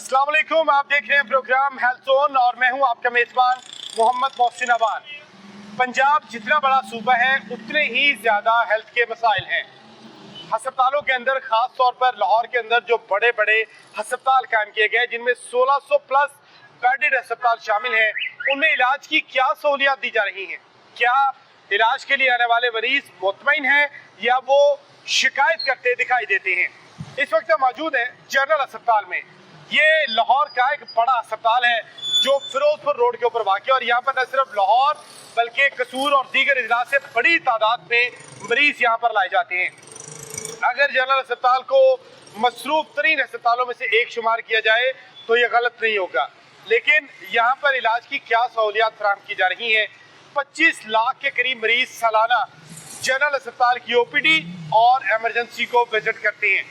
अस्सलाम वालेकुम, आप देख रहे हैं प्रोग्राम हेल्थ जोन और मैं हूं आपका मेजबान मोहम्मद मोहसिन अवान। पंजाब जितना बड़ा सूबा है उतने ही ज़्यादा हेल्थ के मसाइल हैं। हस्पतालों के अंदर ख़ास तौर पर लाहौर के अंदर जो बड़े बड़े हस्पताल कायम किए गए जिनमें 1600 प्लस बेडेड हस्पताल शामिल हैं, उनमें इलाज की क्या सहूलियात दी जा रही हैं? क्या इलाज के लिए आने वाले मरीज मुतमईन हैं या वो शिकायत करते दिखाई देते हैं? इस वक्त मौजूद है जनरल अस्पताल में। ये लाहौर का एक बड़ा अस्पताल है जो फिरोजपुर रोड के ऊपर वाक़ है और यहाँ पर न सिर्फ लाहौर बल्कि कसूर और दीगर इजला से बड़ी तादाद में मरीज यहाँ पर लाए जाते हैं। अगर जनरल अस्पताल को मसरूफ तरीन अस्पतालों में से एक शुमार किया जाए तो ये गलत नहीं होगा, लेकिन यहाँ पर इलाज की क्या सहूलियात फराहम की जा रही हैं? 25 लाख के करीब मरीज सालाना जनरल अस्पताल की ओपीडी और एमरजेंसी को विजिट करते हैं।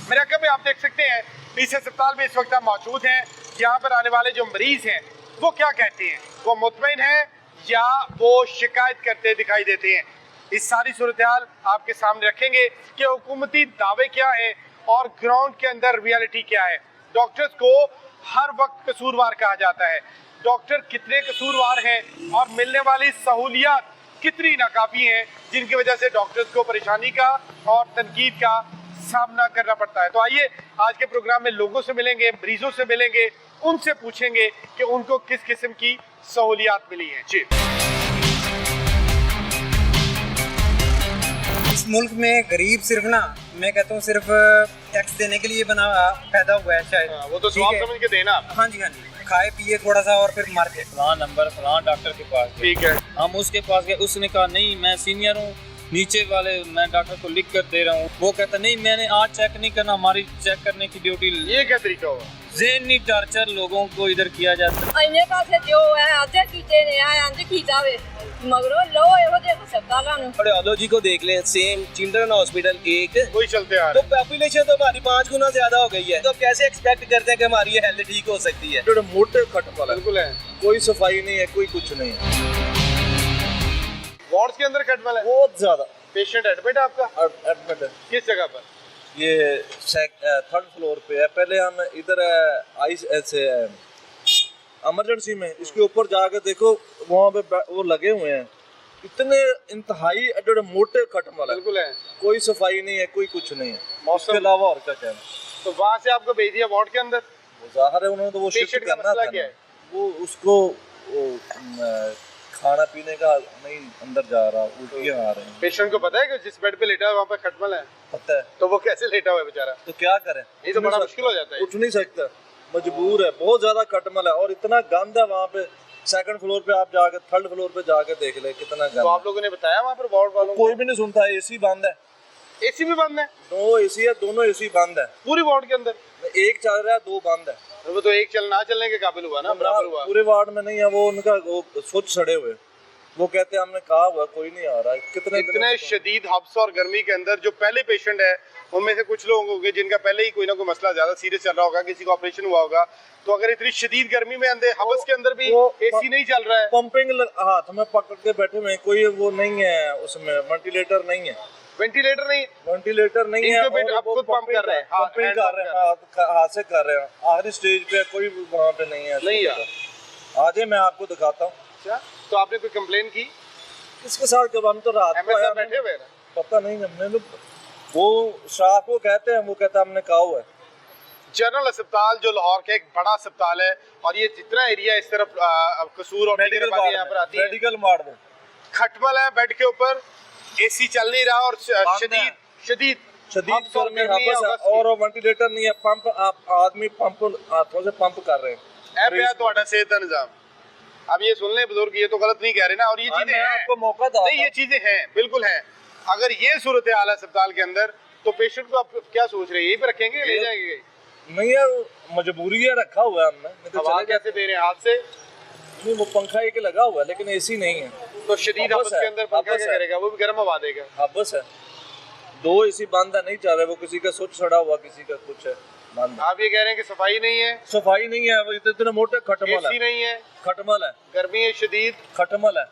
मेरे आगे में आप देख सकते हैं इस अस्पताल में इस वक्त हम मौजूद हैं। यहाँ पर आने वाले जो मरीज हैं वो क्या कहते हैं, वो मुतमईन हैं या वो शिकायत करते दिखाई देते हैं? इस सारी सूरत हाल आपके सामने रखेंगे कि हुकूमती दावे क्या हैं और ग्राउंड के अंदर रियलिटी क्या है। डॉक्टर्स को हर वक्त कसूरवार कहा जाता है, डॉक्टर कितने कसूरवार हैं और मिलने वाली सहूलियात कितनी नाकाफी हैं जिनकी वजह से डॉक्टर्स को परेशानी का और तनकीद का सामना करना पड़ता है। तो आइए आज के प्रोग्राम में लोगों से मिलेंगे, मरीजों से मिलेंगे, उनसे पूछेंगे कि उनको किस किस्म की सहूलियात मिली हैं। जी, इस मुल्क में गरीब सिर्फ ना, मैं कहता हूँ सिर्फ टैक्स देने के लिए बना पैदा हुआ है शायद। वो तो स्वाब समझ के देना। हाँ जी, खाए पिए थोड़ा सा और फिर मार के फलां नंबर फलां डॉक्टर के पास गए। ठीक है, हम उसके पास गए, उसने कहा नहीं मैं सीनियर हूँ, नीचे वाले मैं डॉक्टर को लिख कर दे रहा हूँ। वो कहता नहीं मैंने आज चेक नहीं करना, हमारी चेक करने की ड्यूटी। ये क्या तरीका होगा? ज़हनी टॉर्चर लोगों को इधर किया जाता है। अन्य पासे जो है आधे कीते ने आए आंधे कीतावे मगरो लो एहो दे अस्पतालां नु कार्डियोलॉजी को देख लें, सेम चिल्ड्रन हॉस्पिटल एक, कोई चलते आ तो पॉपुलेशन तो हमारी 5 गुना ज्यादा हो गई है। तो कैसे एक्सपेक्ट करते हैं कि हमारी हेल्थ ठीक हो सकती है? जो मोटे कट वाला बिल्कुल है, कोई सफाई नहीं है, कोई कुछ नहीं है। वार्ड्स के अंदर कटमल है, बहुत ज्यादा पेशेंट एडमिट है आपका? एडमिट है। किस जगह पर? ये 3rd फ्लोर पे है। पहले हम इधर ऐसे इमरजेंसी में, इसके ऊपर जाकर देखो वहाँ पे वो लगे हुए हैं, इतने इंतहाई मोटे खटमल है। बिल्कुल है, कोई सफाई नहीं है, कोई कुछ नहीं है। मौसम उसके अलावा और क्या कहना। तो वहाँ से आपको भेज दिया वार्ड के अंदर। वो जाहिर है उन्होंने तो वो शिफ्ट पेशेंट का करना मसला था क्या ना। है? वो उसको खाना पीने का नहीं अंदर जा रहा, उल्टियाँ आ रही हैं। पेशेंट को पता है कि जिस बेड पे लेटा है वहाँ पे खटमल है, पता है तो वो कैसे लेटा हुआ है बेचारा? तो क्या करें? ये तो बड़ा मुश्किल हो जाता है। उठ नहीं सकता, मजबूर है। बहुत ज्यादा खटमल है और इतना गंद है वहाँ पे। 2nd फ्लोर पे आप जाकर 3rd फ्लोर पे जाकर देख ले कितना गंद। तो आप लोगों ने बताया वहाँ पर वार्ड वालों को? कोई भी नहीं सुनता। एसी बंद है, एसी भी बंद है? 2 एसी है, दोनों एसी बंद है। पूरी वार्ड के अंदर एक चल रहा है, 2 बंद है। वो तो एक ना चलने के काबिल हुआ ना, बराबर हुआ। पूरे वार्ड में नहीं है वो, उनका वो स्विच सड़े हुए। वो कहते हैं हमने कहा हुआ कोई नहीं आ रहा। इतने शदीद हब्स और गर्मी के अंदर जो पहले पेशेंट है उनमें से कुछ लोग होंगे जिनका पहले ही कोई ना कोई मसला ज्यादा सीरियस चल रहा होगा, किसी का ऑपरेशन हुआ होगा, तो अगर इतनी शदीद गर्मी में अंदर हब्स के अंदर भी एसी नहीं चल रहा है, पंपिंग हाथ में पकड़ के बैठे हुए, कोई वो नहीं है उसमें, वेंटिलेटर नहीं है। वेंटिलेटर नहीं, वेंटिलेटर नहीं है, आप खुद पंप कर रहे हैं, पंपिंग कर रहे हैं, हाथ से कर रहे हैं। आखिरी स्टेज पे कोई वहाँ पे नहीं है। नहीं यार, आज मैं आपको दिखाता हूँ। अच्छा, तो आपने कोई कंप्लेन की? इसके साथ जब हम तो रात को आए, बैठे हुए पता नहीं हमने, वो स्टाफ को कहते हैं, वो कहता है हमने कहा हुआ है। जनरल अस्पताल जो लाहौर का एक बड़ा अस्पताल है और ये जितना एरिया इस तरफ कसूर और मेडिकल यहाँ पर आती है, मेडिकल वार्ड में खटमल है, बेड के ऊपर एसी चल नहीं रहा और शदीद गर्मी है और वेंटिलेटर नहीं है। पंप आदमी पंप हाथों से पंप कर रहे हैं। तो सेहत का निजाम अब ये सुन ले बुजुर्ग, ये तो गलत नहीं कह रहे ना, और ये चीजें हैं, आपको मौका था नहीं, ये चीजें हैं, बिल्कुल हैं। अगर ये सूरत हाल है अस्पताल के अंदर तो पेशेंट को आप क्या सोच रहे हैं, यहीं पे रखेंगे, ले जाएंगे? नहीं है, मजबूरी है, रखा हुआ है हमने। नहीं तो हवा कैसे दे रहे हैं? हाथ से? नहीं, वो पंखा एक लगा हुआ है लेकिन एसी नहीं है। तो शदीद हब्स के अंदर पंखा क्या करेगा? वो भी गर्म हवा देगा। हब्स है, 2 एसी बंद है, नहीं चल रहा। वो किसी का स्विच सड़ा हुआ, किसी का कुछ है बंद। आप ये कह रहे हैं कि सफाई नहीं है? सफाई नहीं है, वो इतने मोटे खटमल है। एसी नहीं है, खटमल है, गर्मी है शदीद, खटमल है।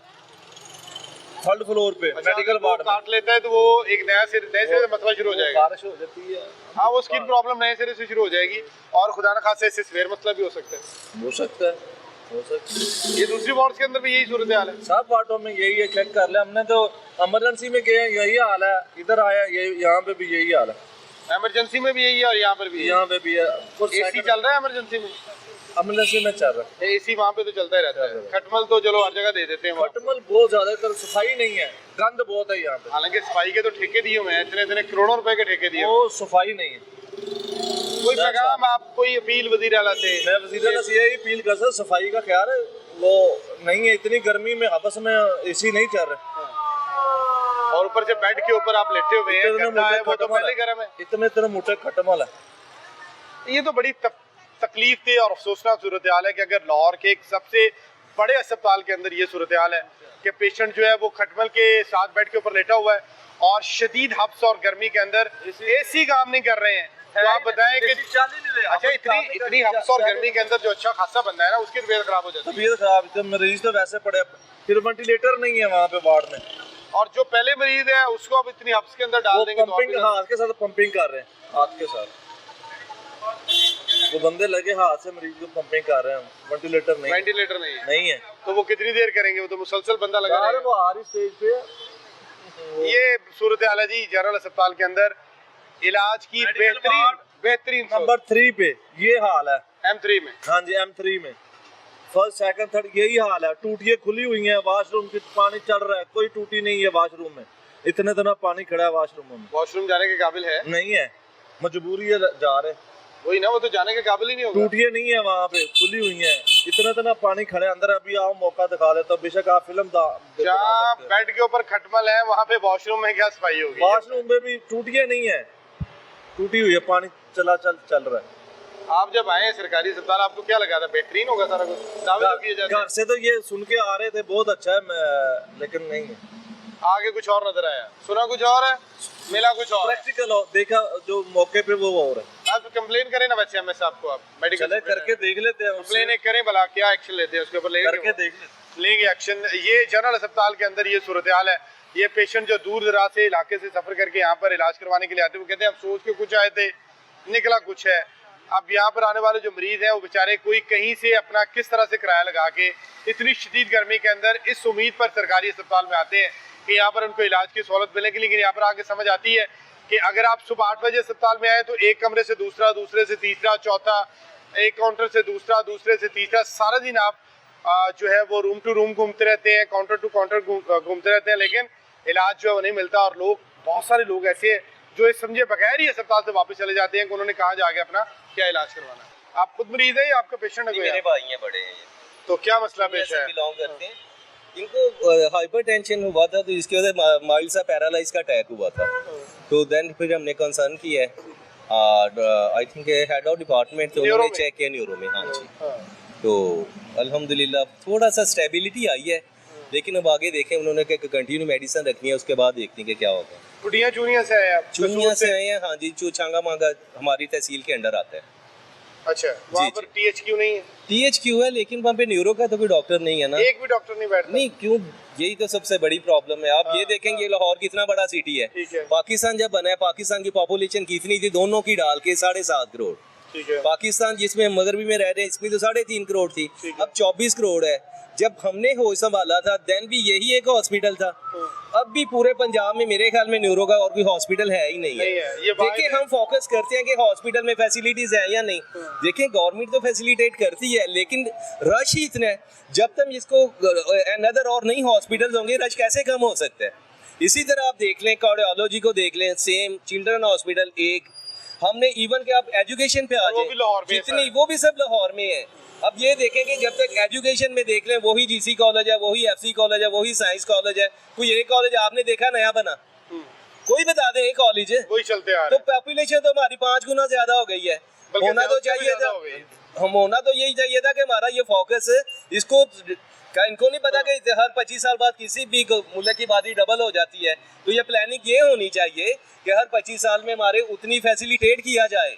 थर्ड फ्लोर पे मेडिकल अगर वो वार्ड में काट लेता है तो वो एक नए सिरे से मसला शुरू हो जाएगा। बारिश हो जाती है, हाँ, वो स्किन प्रॉब्लम नए सिरे से शुरू हो जाएगी और खुदा न खास्ता इससे सीवियर मसला भी हो सकता है। हो सकता है। ये दूसरी वार्ड के अंदर भी यही सूरत हाल है। सब वार्डों में यही है, चेक कर ले हमने तो इमरजेंसी में गए यही हाल है, इधर आया यही, यहाँ पे भी यही हाल है, इमरजेंसी में भी यही है और यहाँ पर भी यहाँ पे भी है। एसी चल रहा है इमरजेंसी में, इमरजेंसी में चल रहा है। एसी वहाँ पे तो चलता ही रहता है। खटमल तो चलो हर जगह दे देते हैं वहाँ। खटमल बहुत ज्यादातर सफाई नहीं है, गंद बहुत है यहाँ पे। हालांकि सफाई के तो ठेके दिए हुए हैं, इतने इतने करोड़ों रुपए के ठेके दिए हुए वो सफाई नहीं है। हैं। कोई पैगाम आप, कोई अपील वजीर आला से? मैं वज़ीर आला से यही अपील कर सकता, सफाई का ख्याल है वो नहीं है, इतनी गर्मी में आपस में एसी नहीं चल रहे और ऊपर से बेड के ऊपर आप लेटे हुए हैं, इतने गंदा है, मोटे वो तो खटमल पहले गर्म है। इतने मोटे खटमल है। ये तो बड़ी तकलीफ थी और अफसोसनाक सूरत हाल है कि अगर लाहौर के एक सबसे बड़े अस्पताल के अंदर ये सूरत हाल है कि पेशेंट जो है वो खटमल के साथ बेड के ऊपर लेटा हुआ है और शदीद हब्स और गर्मी के अंदर एसी काम नहीं कर रहे हैं। तो आप बताएं कि अच्छा इतनी हब्स और गर्मी के अंदर जो अच्छा खासा बंदा है ना, उसकी तबीयत खराब हो जाती है। तबीयत खराब, तो मरीज तो वैसे पड़े, फिर वेंटिलेटर नहीं है वहाँ पे वार्ड में, और जो पहले मरीज है उसको अब इतनी हब्स के अंदर डाल वो देंगे तो पंपिंग और हाथ के साथ पंपिंग कर रहे हैं, हाथ के साथ वो बंदे लगे हाथ से मरीज को पंपिंग कर रहे हैं, वेंटिलेटर नहीं वेंटिलेटर नहीं है है। तो वो कितनी देर करेंगे? वो तो मुसलसल बंदा लगा यार रहेगा। वो आ रही स्टेज पे है। ये सूरत हाल है जी जनरल अस्पताल के अंदर इलाज की बेहतरीन नंबर 3 पे ये हाल है, M3 में। हाँ जी M3 में फर्स्ट सेकंड थर्ड यही हाल है। टूटियां खुली हुई हैं, वॉशरूम की पानी चल रहा है, कोई टूटी नहीं है वॉशरूम में, इतने दिनों पानी खड़ा है वॉशरूम में, वॉशरूम जाने के काबिल है नहीं है, मजबूरी है जा रहे, वही ना, वो तो जाने के काबिल ही नहीं होगा। टूटियां नहीं है वहाँ पे, खुली हुई हैं, इतना इतना पानी खड़ा है अंदर। अभी आओ मौका दिखा देता हूँ, बेशक आप फिल्म जहाँ बेड के ऊपर खटमल है वहाँ पे वॉशरूम में क्या सफाई होगी? वॉशरूम में भी टूटियां नहीं है, टूटी हुई है, पानी चल रहा है। आप जब आए सरकारी अस्पताल आपको क्या लगा था? बेहतरीन होगा सारा कुछ, दावे तो किए जाते हैं। घर से तो ये सुन के आ रहे थे बहुत अच्छा है, लेकिन नहीं है, आगे कुछ और नजर आया, सुना कुछ और है, मिला कुछ और है। प्रैक्टिकल हो देखा जो मौके पे वो हो रहा है। आप कंप्लेन करें ना वैसे एमएस साहब को, आप मेडिकल चले करके देख लेते हैं, कंप्लेन एक करें भला, क्या एक्शन लेते हैं उसके ऊपर, करके देख लेते लेंगे एक्शन। ये जनरल अस्पताल के अंदर ये सूरत हाल है। ये पेशेंट जो दूर दराज से इलाके से सफर करके यहाँ पर इलाज करवाने के लिए आते हैं, वो कहते हैं हम सोच के कुछ आए थे, निकला कुछ है। अब यहाँ पर आने वाले जो मरीज हैं वो बेचारे कोई कहीं से अपना किस तरह से किराया लगा के इतनी शदीद गर्मी के अंदर इस उम्मीद पर सरकारी अस्पताल में आते हैं कि यहाँ पर उनको इलाज की सहूलत मिलेगी। लेकिन यहाँ पर आके समझ आती है कि अगर आप सुबह 8 बजे अस्पताल में आए तो एक कमरे से दूसरा, दूसरे से तीसरा, चौथा, एक काउंटर से दूसरा, दूसरे से तीसरा, सारा दिन आप जो है वो रूम टू रूम घूमते रहते हैं, काउंटर टू काउंटर घूमते रहते हैं, लेकिन इलाज जो है वो नहीं मिलता। और लोग, बहुत सारे लोग ऐसे हैं जो इस समझे बगैर ही अस्पताल से वापस चले जाते हैं कि उन्होंने कहाँ जाके अपना क्या इलाज करवाना है। आप खुद मरीज है या आपका पेशेंट है? मेरे भाई हैं बड़े हैं, तो क्या मसला पेश है? बिलोंग करते हैं, इनको हाइपरटेंशन हुआ था तो इसकी वजह से माइल्ड सा पैरालाइज का अटैक हुआ था। तो देन फिर हमने कंसर्न किया है, I think head of department थे, उन्होंने चेक किया न्यूरो में। हाँ जी, तो अल्हम्दुलिल्लाह थोड़ा सा स्टेबिलिटी आई है, लेकिन अब आगे देखें, उन्होंने कंटिन्यू मेडिसिन रखनी है, उसके बाद देखते हैं कि क्या होगा। टुटियाँ चूनियाँ से आए आप? चूनिया से आए हैं, हाँ जी, चूछांगा मांगा हमारी तहसील के अंडर आता है। अच्छा, वहाँ पर THQ नहीं है? THQ है, लेकिन वहाँ पे न्यूरो का तो कोई डॉक्टर नहीं है ना। एक भी डॉक्टर नहीं बैठता? नहीं, क्यों, यही तो सबसे बड़ी प्रॉब्लम है। आप ये देखेंगे लाहौर कितना बड़ा सिटी है, ठीक है। पाकिस्तान जब बना है, पाकिस्तान की पॉपुलेशन कितनी थी, दोनों की डाल के 7.5 करोड़। ठीक है। पाकिस्तान जिसमें मगरबी में रह रहे हैं, इसमें तो 3.5 करोड़ थी, अब 24 करोड़ है। जब हमने होश संभाला था देन भी यही एक हॉस्पिटल था, अब भी पूरे पंजाब में मेरे ख्याल में न्यूरो का और कोई हॉस्पिटल है ही नहीं है। ये देखिए, हम फोकस करते हैं कि हॉस्पिटल में फैसिलिटीज है या नहीं। देखिए, गवर्नमेंट तो फैसिलिटेट करती है, लेकिन रश ही इतना है, जब तक इसको अनदर और नहीं हॉस्पिटल होंगे, रश कैसे कम हो सकता है। इसी तरह आप देख लें, कार्डियोलॉजी को देख लें, सेम चिल्ड्रन हॉस्पिटल एक, हमने इवन के आप एजुकेशन पे आ जाए, जितनी वो भी सब लाहौर में है। अब ये देखें कि जब तक एजुकेशन में देख लें, वही GC कॉलेज है, वही FC कॉलेज है, वही साइंस कॉलेज है, कोई एक कॉलेज आपने देखा नया बना? कोई बता दे एक कॉलेज है, वही चलते आ रहे तो हैं। पॉपुलेशन तो हमारी 5 गुना ज्यादा हो गई है। होना तो चाहिए था, हम होना तो यही चाहिए था कि हमारा ये फोकस इसको, इनको नहीं पता कि हर 25 साल बाद किसी भी मुल्क की आबादी डबल हो जाती है, तो ये प्लानिंग ये होनी चाहिए कि हर 25 साल में हमारे उतनी फैसिलिटेट किया जाए,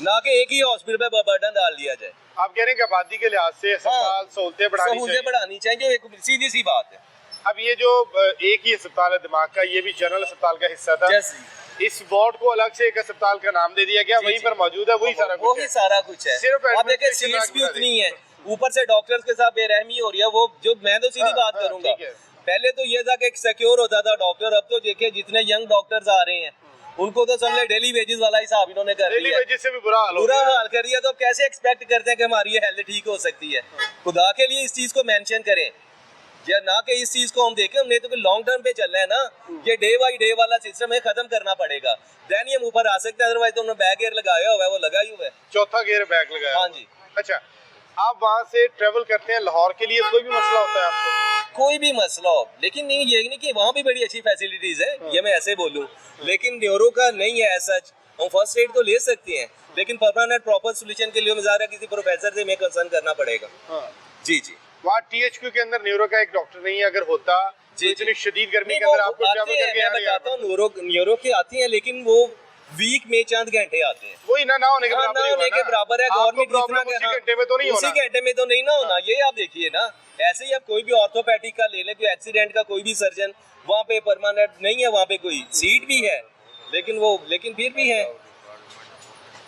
ना कि एक ही हॉस्पिटल पे बर्डन डाल दिया जाए। आप कह रहे हैं कि आबादी के लिहाज से अस्पताल सहूलतें बढ़ानी चाहिए। सहूलतें बढ़ानी चाहिए, जो एक सीधी सी बात है। अब ये जो एक ही अस्पताल है दिमाग का, ये भी जनरल अस्पताल का हिस्सा था। इस वार्ड को अलग से एक अस्पताल का नाम दे दिया गया, वहीं पर मौजूद है वही सारा कुछ है। सारा कुछ है। सिर्फ आप देखिए administration सीट्स भी का उतनी है, ऊपर से डॉक्टर्स के साथ बेरहमी हो रही है। वो जो मैं तो सीधी बात करूंगा, ठीक है। पहले तो ये था कि एक सिक्योर होता था डॉक्टर, अब तो देखिए जितने यंग डॉक्टर्स आ रहे हैं उनको तो समझे डेली वेजेस वाला हिसाब इन्होंने कर डेली दिया, वेजेस से भी बुरा हाल हो बुरा गया। हाल कर दिया। तो अब कैसे एक्सपेक्ट करते हैं कि हमारी हेल्थ ठीक हो सकती है? खुदा के लिए इस चीज को मेंशन करें या ना कि इस चीज को हम देखें। हमने तो लॉन्ग टर्म पे चल रहा है ना, ये डे बाई डे वाला सिस्टम है, खत्म करना पड़ेगा, देन ही हम ऊपर आ सकते हैं। अदरवाइज तो हमने बैक गियर लगाया हुआ है, वो लगा ही हुआ है। चौथा गियर बैग लगाया। हाँ जी। अच्छा, आप वहाँ से ट्रेवल करते हैं लाहौर के लिए, कोई भी मसला होता है आपको? कोई भी मसला हो, लेकिन नहीं ये नहीं कि वहाँ भी बड़ी अच्छी फैसिलिटीज है, ये मैं ऐसे बोलूँ, लेकिन न्यूरो का नहीं है ऐसा। हम फर्स्ट एड तो ले सकते हैं, लेकिन परमानेंट प्रॉपर सोल्यूशन के लिए मुझे किसी प्रोफेसर से हमें कंसर्न करना पड़ेगा। जी जी। वहाँ THQ के अंदर न्यूरो का एक डॉक्टर नहीं है, अगर होता तो इतनी शदीद गर्मी के अंदर आपको ट्रैवल करके मैं बताता हूँ, न्यूरो के आती हैं, लेकिन वो वीक में चंद घंटे आते हैं। वही ना होने के बराबर, ना होने के बराबर है। गवर्नमेंट प्रॉब्लम उसी घंटे में तो नहीं होना, उसी घंटे में तो नहीं ना होना। ये आप देखिए ना, ऐसे ही आप कोई भी ऑर्थोपैडिक का ले लें, कोई एक्सीडेंट का कोई भी सर्जन, वहाँ पे परमानेंट नहीं है, वहाँ पे कोई सीट भी है, लेकिन फिर भी है।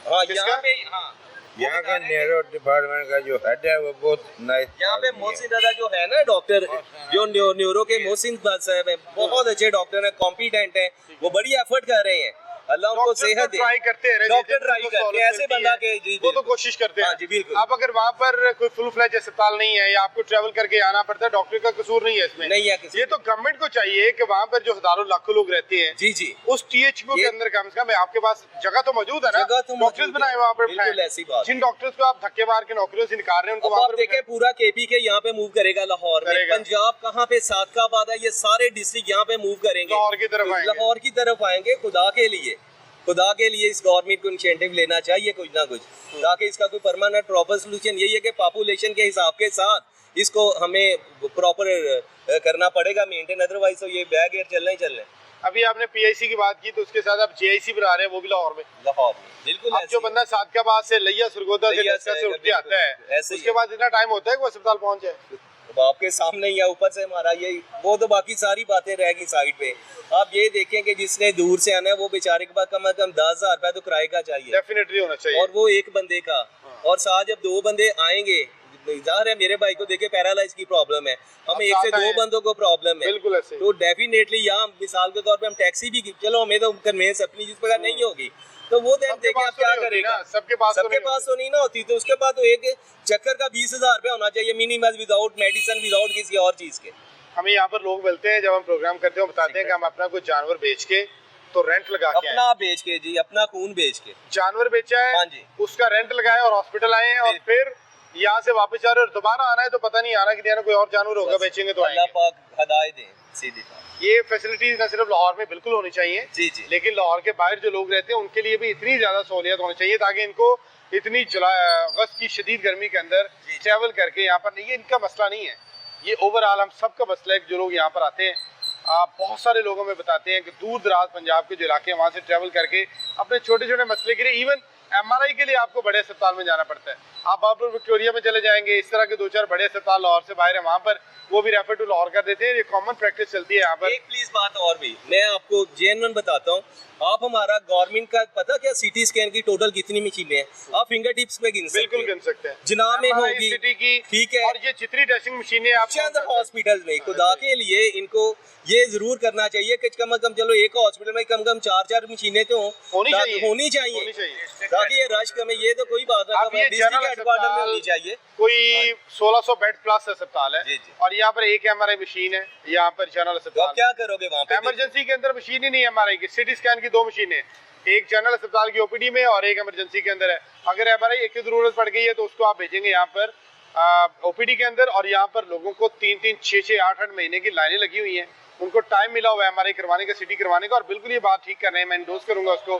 हाँ यहाँ पे, हाँ यहाँ का न्यूरो डिपार्टमेंट का जो हेड है वो बहुत नाइस। यहाँ पे मोहसिन दादा जो है ना डॉक्टर, जो न्यूरो के मोहसिन साहब है, बहुत अच्छे डॉक्टर है, कॉम्पिटेंट है, वो बड़ी एफर्ट कर रहे हैं। अल्लाह उनको सेहत दे। ट्राई करते हैं, डॉक्टर ट्राई करते हैं, ऐसे बंदा के जी वो तो कोशिश करते हैं। हाँ जी बिल्कुल। आप अगर वहाँ पर कोई फुल फ्लैज अस्पताल नहीं है या आपको ट्रैवल करके आना पड़ता है, डॉक्टर का कसूर नहीं है इसमें, नहीं है ये तो गवर्नमेंट को चाहिए कि वहाँ पर जो हजारों लाखों लोग रहते हैं, जी जी, उस THQ के अंदर कम से कम आपके पास जगह तो मौजूद है ना, डॉक्टर्स बनाए वहाँ पर। बिल्कुल ऐसी बात। जिन डॉक्टर्स को आप धक्के मार के नौकरियों से निकाल रहे हैं, उनको आप देखें पूरा KP के यहाँ पे मूव करेगा लाहौर में, पंजाब कहाँ पे सादकाबाद है, ये सारे डिस्ट्रिक्ट यहाँ पे मूव करेंगे, लाहौर की तरफ आएंगे, लाहौर की तरफ आएंगे। खुदा के लिए इस गवर्नमेंट को इनिशिएटिव लेना चाहिए कुछ ना कुछ, ताकि इसका कोई परमानेंट प्रॉपर सोल्यूशन यही है कि पॉपुलेशन के हिसाब के साथ इसको हमें प्रॉपर करना पड़ेगा मेंटेन, अदरवाइज तो ये बैग एयर चलना ही चलना है। अभी आपने PIC की बात की, तो उसके साथ आप JIC बना रहे हैं, वो भी लाहौर में। बिल्कुल। अब जो बंदा सादकाबाद से, लिया सुरगोदा से, डस्का से उठ के आता है, उसके बाद इतना टाइम होता है कि वो अस्पताल पहुंच जाए? तो आपके सामने ही है, ऊपर से हमारा यही, वो तो बाकी सारी बातें रहेगी साइड पे। आप ये देखें कि जिसने दूर से आना है वो बेचारे के पास कम से कम 10,000 रुपए तो किराए का चाहिए, डेफिनेटली होना चाहिए, और वो एक बंदे का। और साथ जब दो बंदे आएंगे, जाहिर है मेरे भाई को देखे पैरालाइज की प्रॉब्लम है, हमें एक से दो बंदों को प्रॉब्लम है, बिल्कुल ऐसे। तो डेफिनेटली यहाँ मिसाल के तौर पे हम टैक्सी भी, चलो हमें तो कन्वेंस अपनी जिस प्रकार नहीं होगी, तो वो देन देखें आप क्या करेगा। सबके पास तो नहीं ना होती, तो उसके पास तो एक चक्कर का 20,000 रुपया होना चाहिए मिनिमम, विदाउट मेडिसिन, विदाउट किसी और चीज के। हमें यहाँ पर लोग मिलते हैं, जब हम प्रोग्राम करते हैं बताते हैं कि हम अपना कोई जानवर बेच के, तो रेंट लगा के अपना बेच के जी, अपना खून बेच के जानवर बेचा है, हाँ जी, उसका रेंट लगाया और हॉस्पिटल आए हैं, और फिर यहाँ से वापस आ रहे और दोबारा आना है तो पता नहीं आना कि कोई और जानवर होगा, बेचेंगे तो अल्लाह पाक हिदायत दे सीधी बात। ये फैसिलिटीज न सिर्फ लाहौर में बिल्कुल होनी चाहिए, जी जी, लेकिन लाहौर के बाहर जो लोग रहते हैं उनके लिए भी इतनी ज्यादा सहूलियत होनी चाहिए, ताकि इनको इतनी अगस्त की शदीद गर्मी के अंदर ट्रैवल करके यहाँ पर नहीं, ये इनका मसला नहीं है, ये ओवरऑल हम सबका मसला है। जो लोग यहाँ पर आते हैं, बहुत सारे लोगों में बताते हैं कि दूर दराज पंजाब के जो इलाके हैं वहाँ से ट्रैवल करके अपने छोटे छोटे मसले के लिए, इवन MRI के लिए आपको बड़े अस्पताल में जाना पड़ता है। आप बाबर विक्टोरिया में चले जाएंगे, इस तरह के 2-4 बड़े अस्पताल लाहौर से बाहर है, वहाँ पर वो भी रेफर टू लाहौर कर देते हैं। ये कॉमन प्रैक्टिस चलती है यहाँ पर। एक प्लीज बात और भी मैं आपको जेन्युइन बताता हूँ, आप हमारा गवर्नमेंट का पता क्या CT स्कैन की टोटल कितनी मशीनें हैं, आप फिंगर टिप्स पे गिन सकते हैं, बिल्कुल गिन सकते हैं, जिनाब में होगी, सिटी की, ठीक है, और ये जितनी टेस्टिंग मशीनें आप चंद हॉस्पिटल में, खुदा के लिए इनको ये जरूर करना चाहिए कि कम से कम, चलो एक हॉस्पिटल में कम से कम 4-4 मशीनें तो होनी चाहिए, ताकि ये रश कमे। ये तो कोई बात नहीं, डिस्ट्रिक्ट हेडक्वार्टर में होनी चाहिए। कोई 1600 बेड प्लस अस्पताल है, और यहाँ पर एक MRI मशीन है, यहाँ पर जनरल अस्पताल। क्या करोगे वहाँ पे? इमरजेंसी के अंदर मशीन ही नहीं है MRI की, CT स्कैन की 2 मशीनें, एक जनरल अस्पताल की OPD में और एक इमरजेंसी के अंदर है। अगर MRI एक की जरूरत पड़ गई है तो उसको आप भेजेंगे यहाँ पर OPD के अंदर, और यहाँ पर लोगों को 3-3, 6-6, 8-8 महीने की लाइनें लगी हुई हैं, उनको टाइम मिला हुआ है MRI करवाने का, CT करवाने का। और बिल्कुल ये बात ठीक कर रहे हैं, मैं इंडोर्स करूंगा उसको,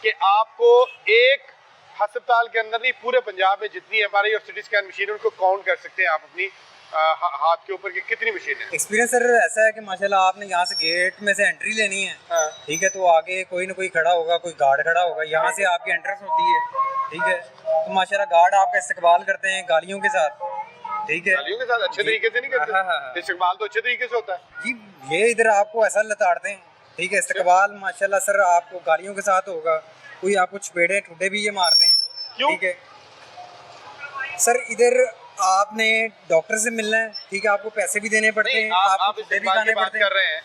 कि आपको एक अस्पताल के अंदर नहीं, पूरे पंजाब में जितनी MRI और CT स्कैन मशीन है उनको काउंट कर सकते हैं आप अपनी हाथ के ऊपर की कितनी मशीन है। एक्सपीरियंस सर ऐसा है कि माशाल्लाह आपने यहाँ से गेट में से एंट्री लेनी है, ठीक है, तो आगे कोई ना कोई खड़ा होगा, कोई गार्ड खड़ा होगा, यहाँ से आपकी एंट्रेंस होती है, ठीक है, तो माशाल्लाह गार्ड आपका इस्तकबाल करते हैं गालियों के साथ, ठीक है गालियों के साथ अच्छे तरीके से नहीं करते? हाँ, हाँ, हाँ। इस्तेमाल तो अच्छे तरीके से होता है। जी, ये इधर आपको ऐसा लताड़ते हैं, ठीक है। इस्तकबाल माशाल्लाह सर आपको गालियों के साथ होगा, कोई आपको चपेड़े ठुड्डे भी ये मारते हैं, क्यों? ठीक है सर। इधर आपने डॉक्टर से मिलना है, ठीक है, आपको पैसे भी देने पड़ते नहीं, हैं, आप आपको ठुड्डे भी इस्तेमाल की खाने बात पड़ते कर हैं। रहे हैं,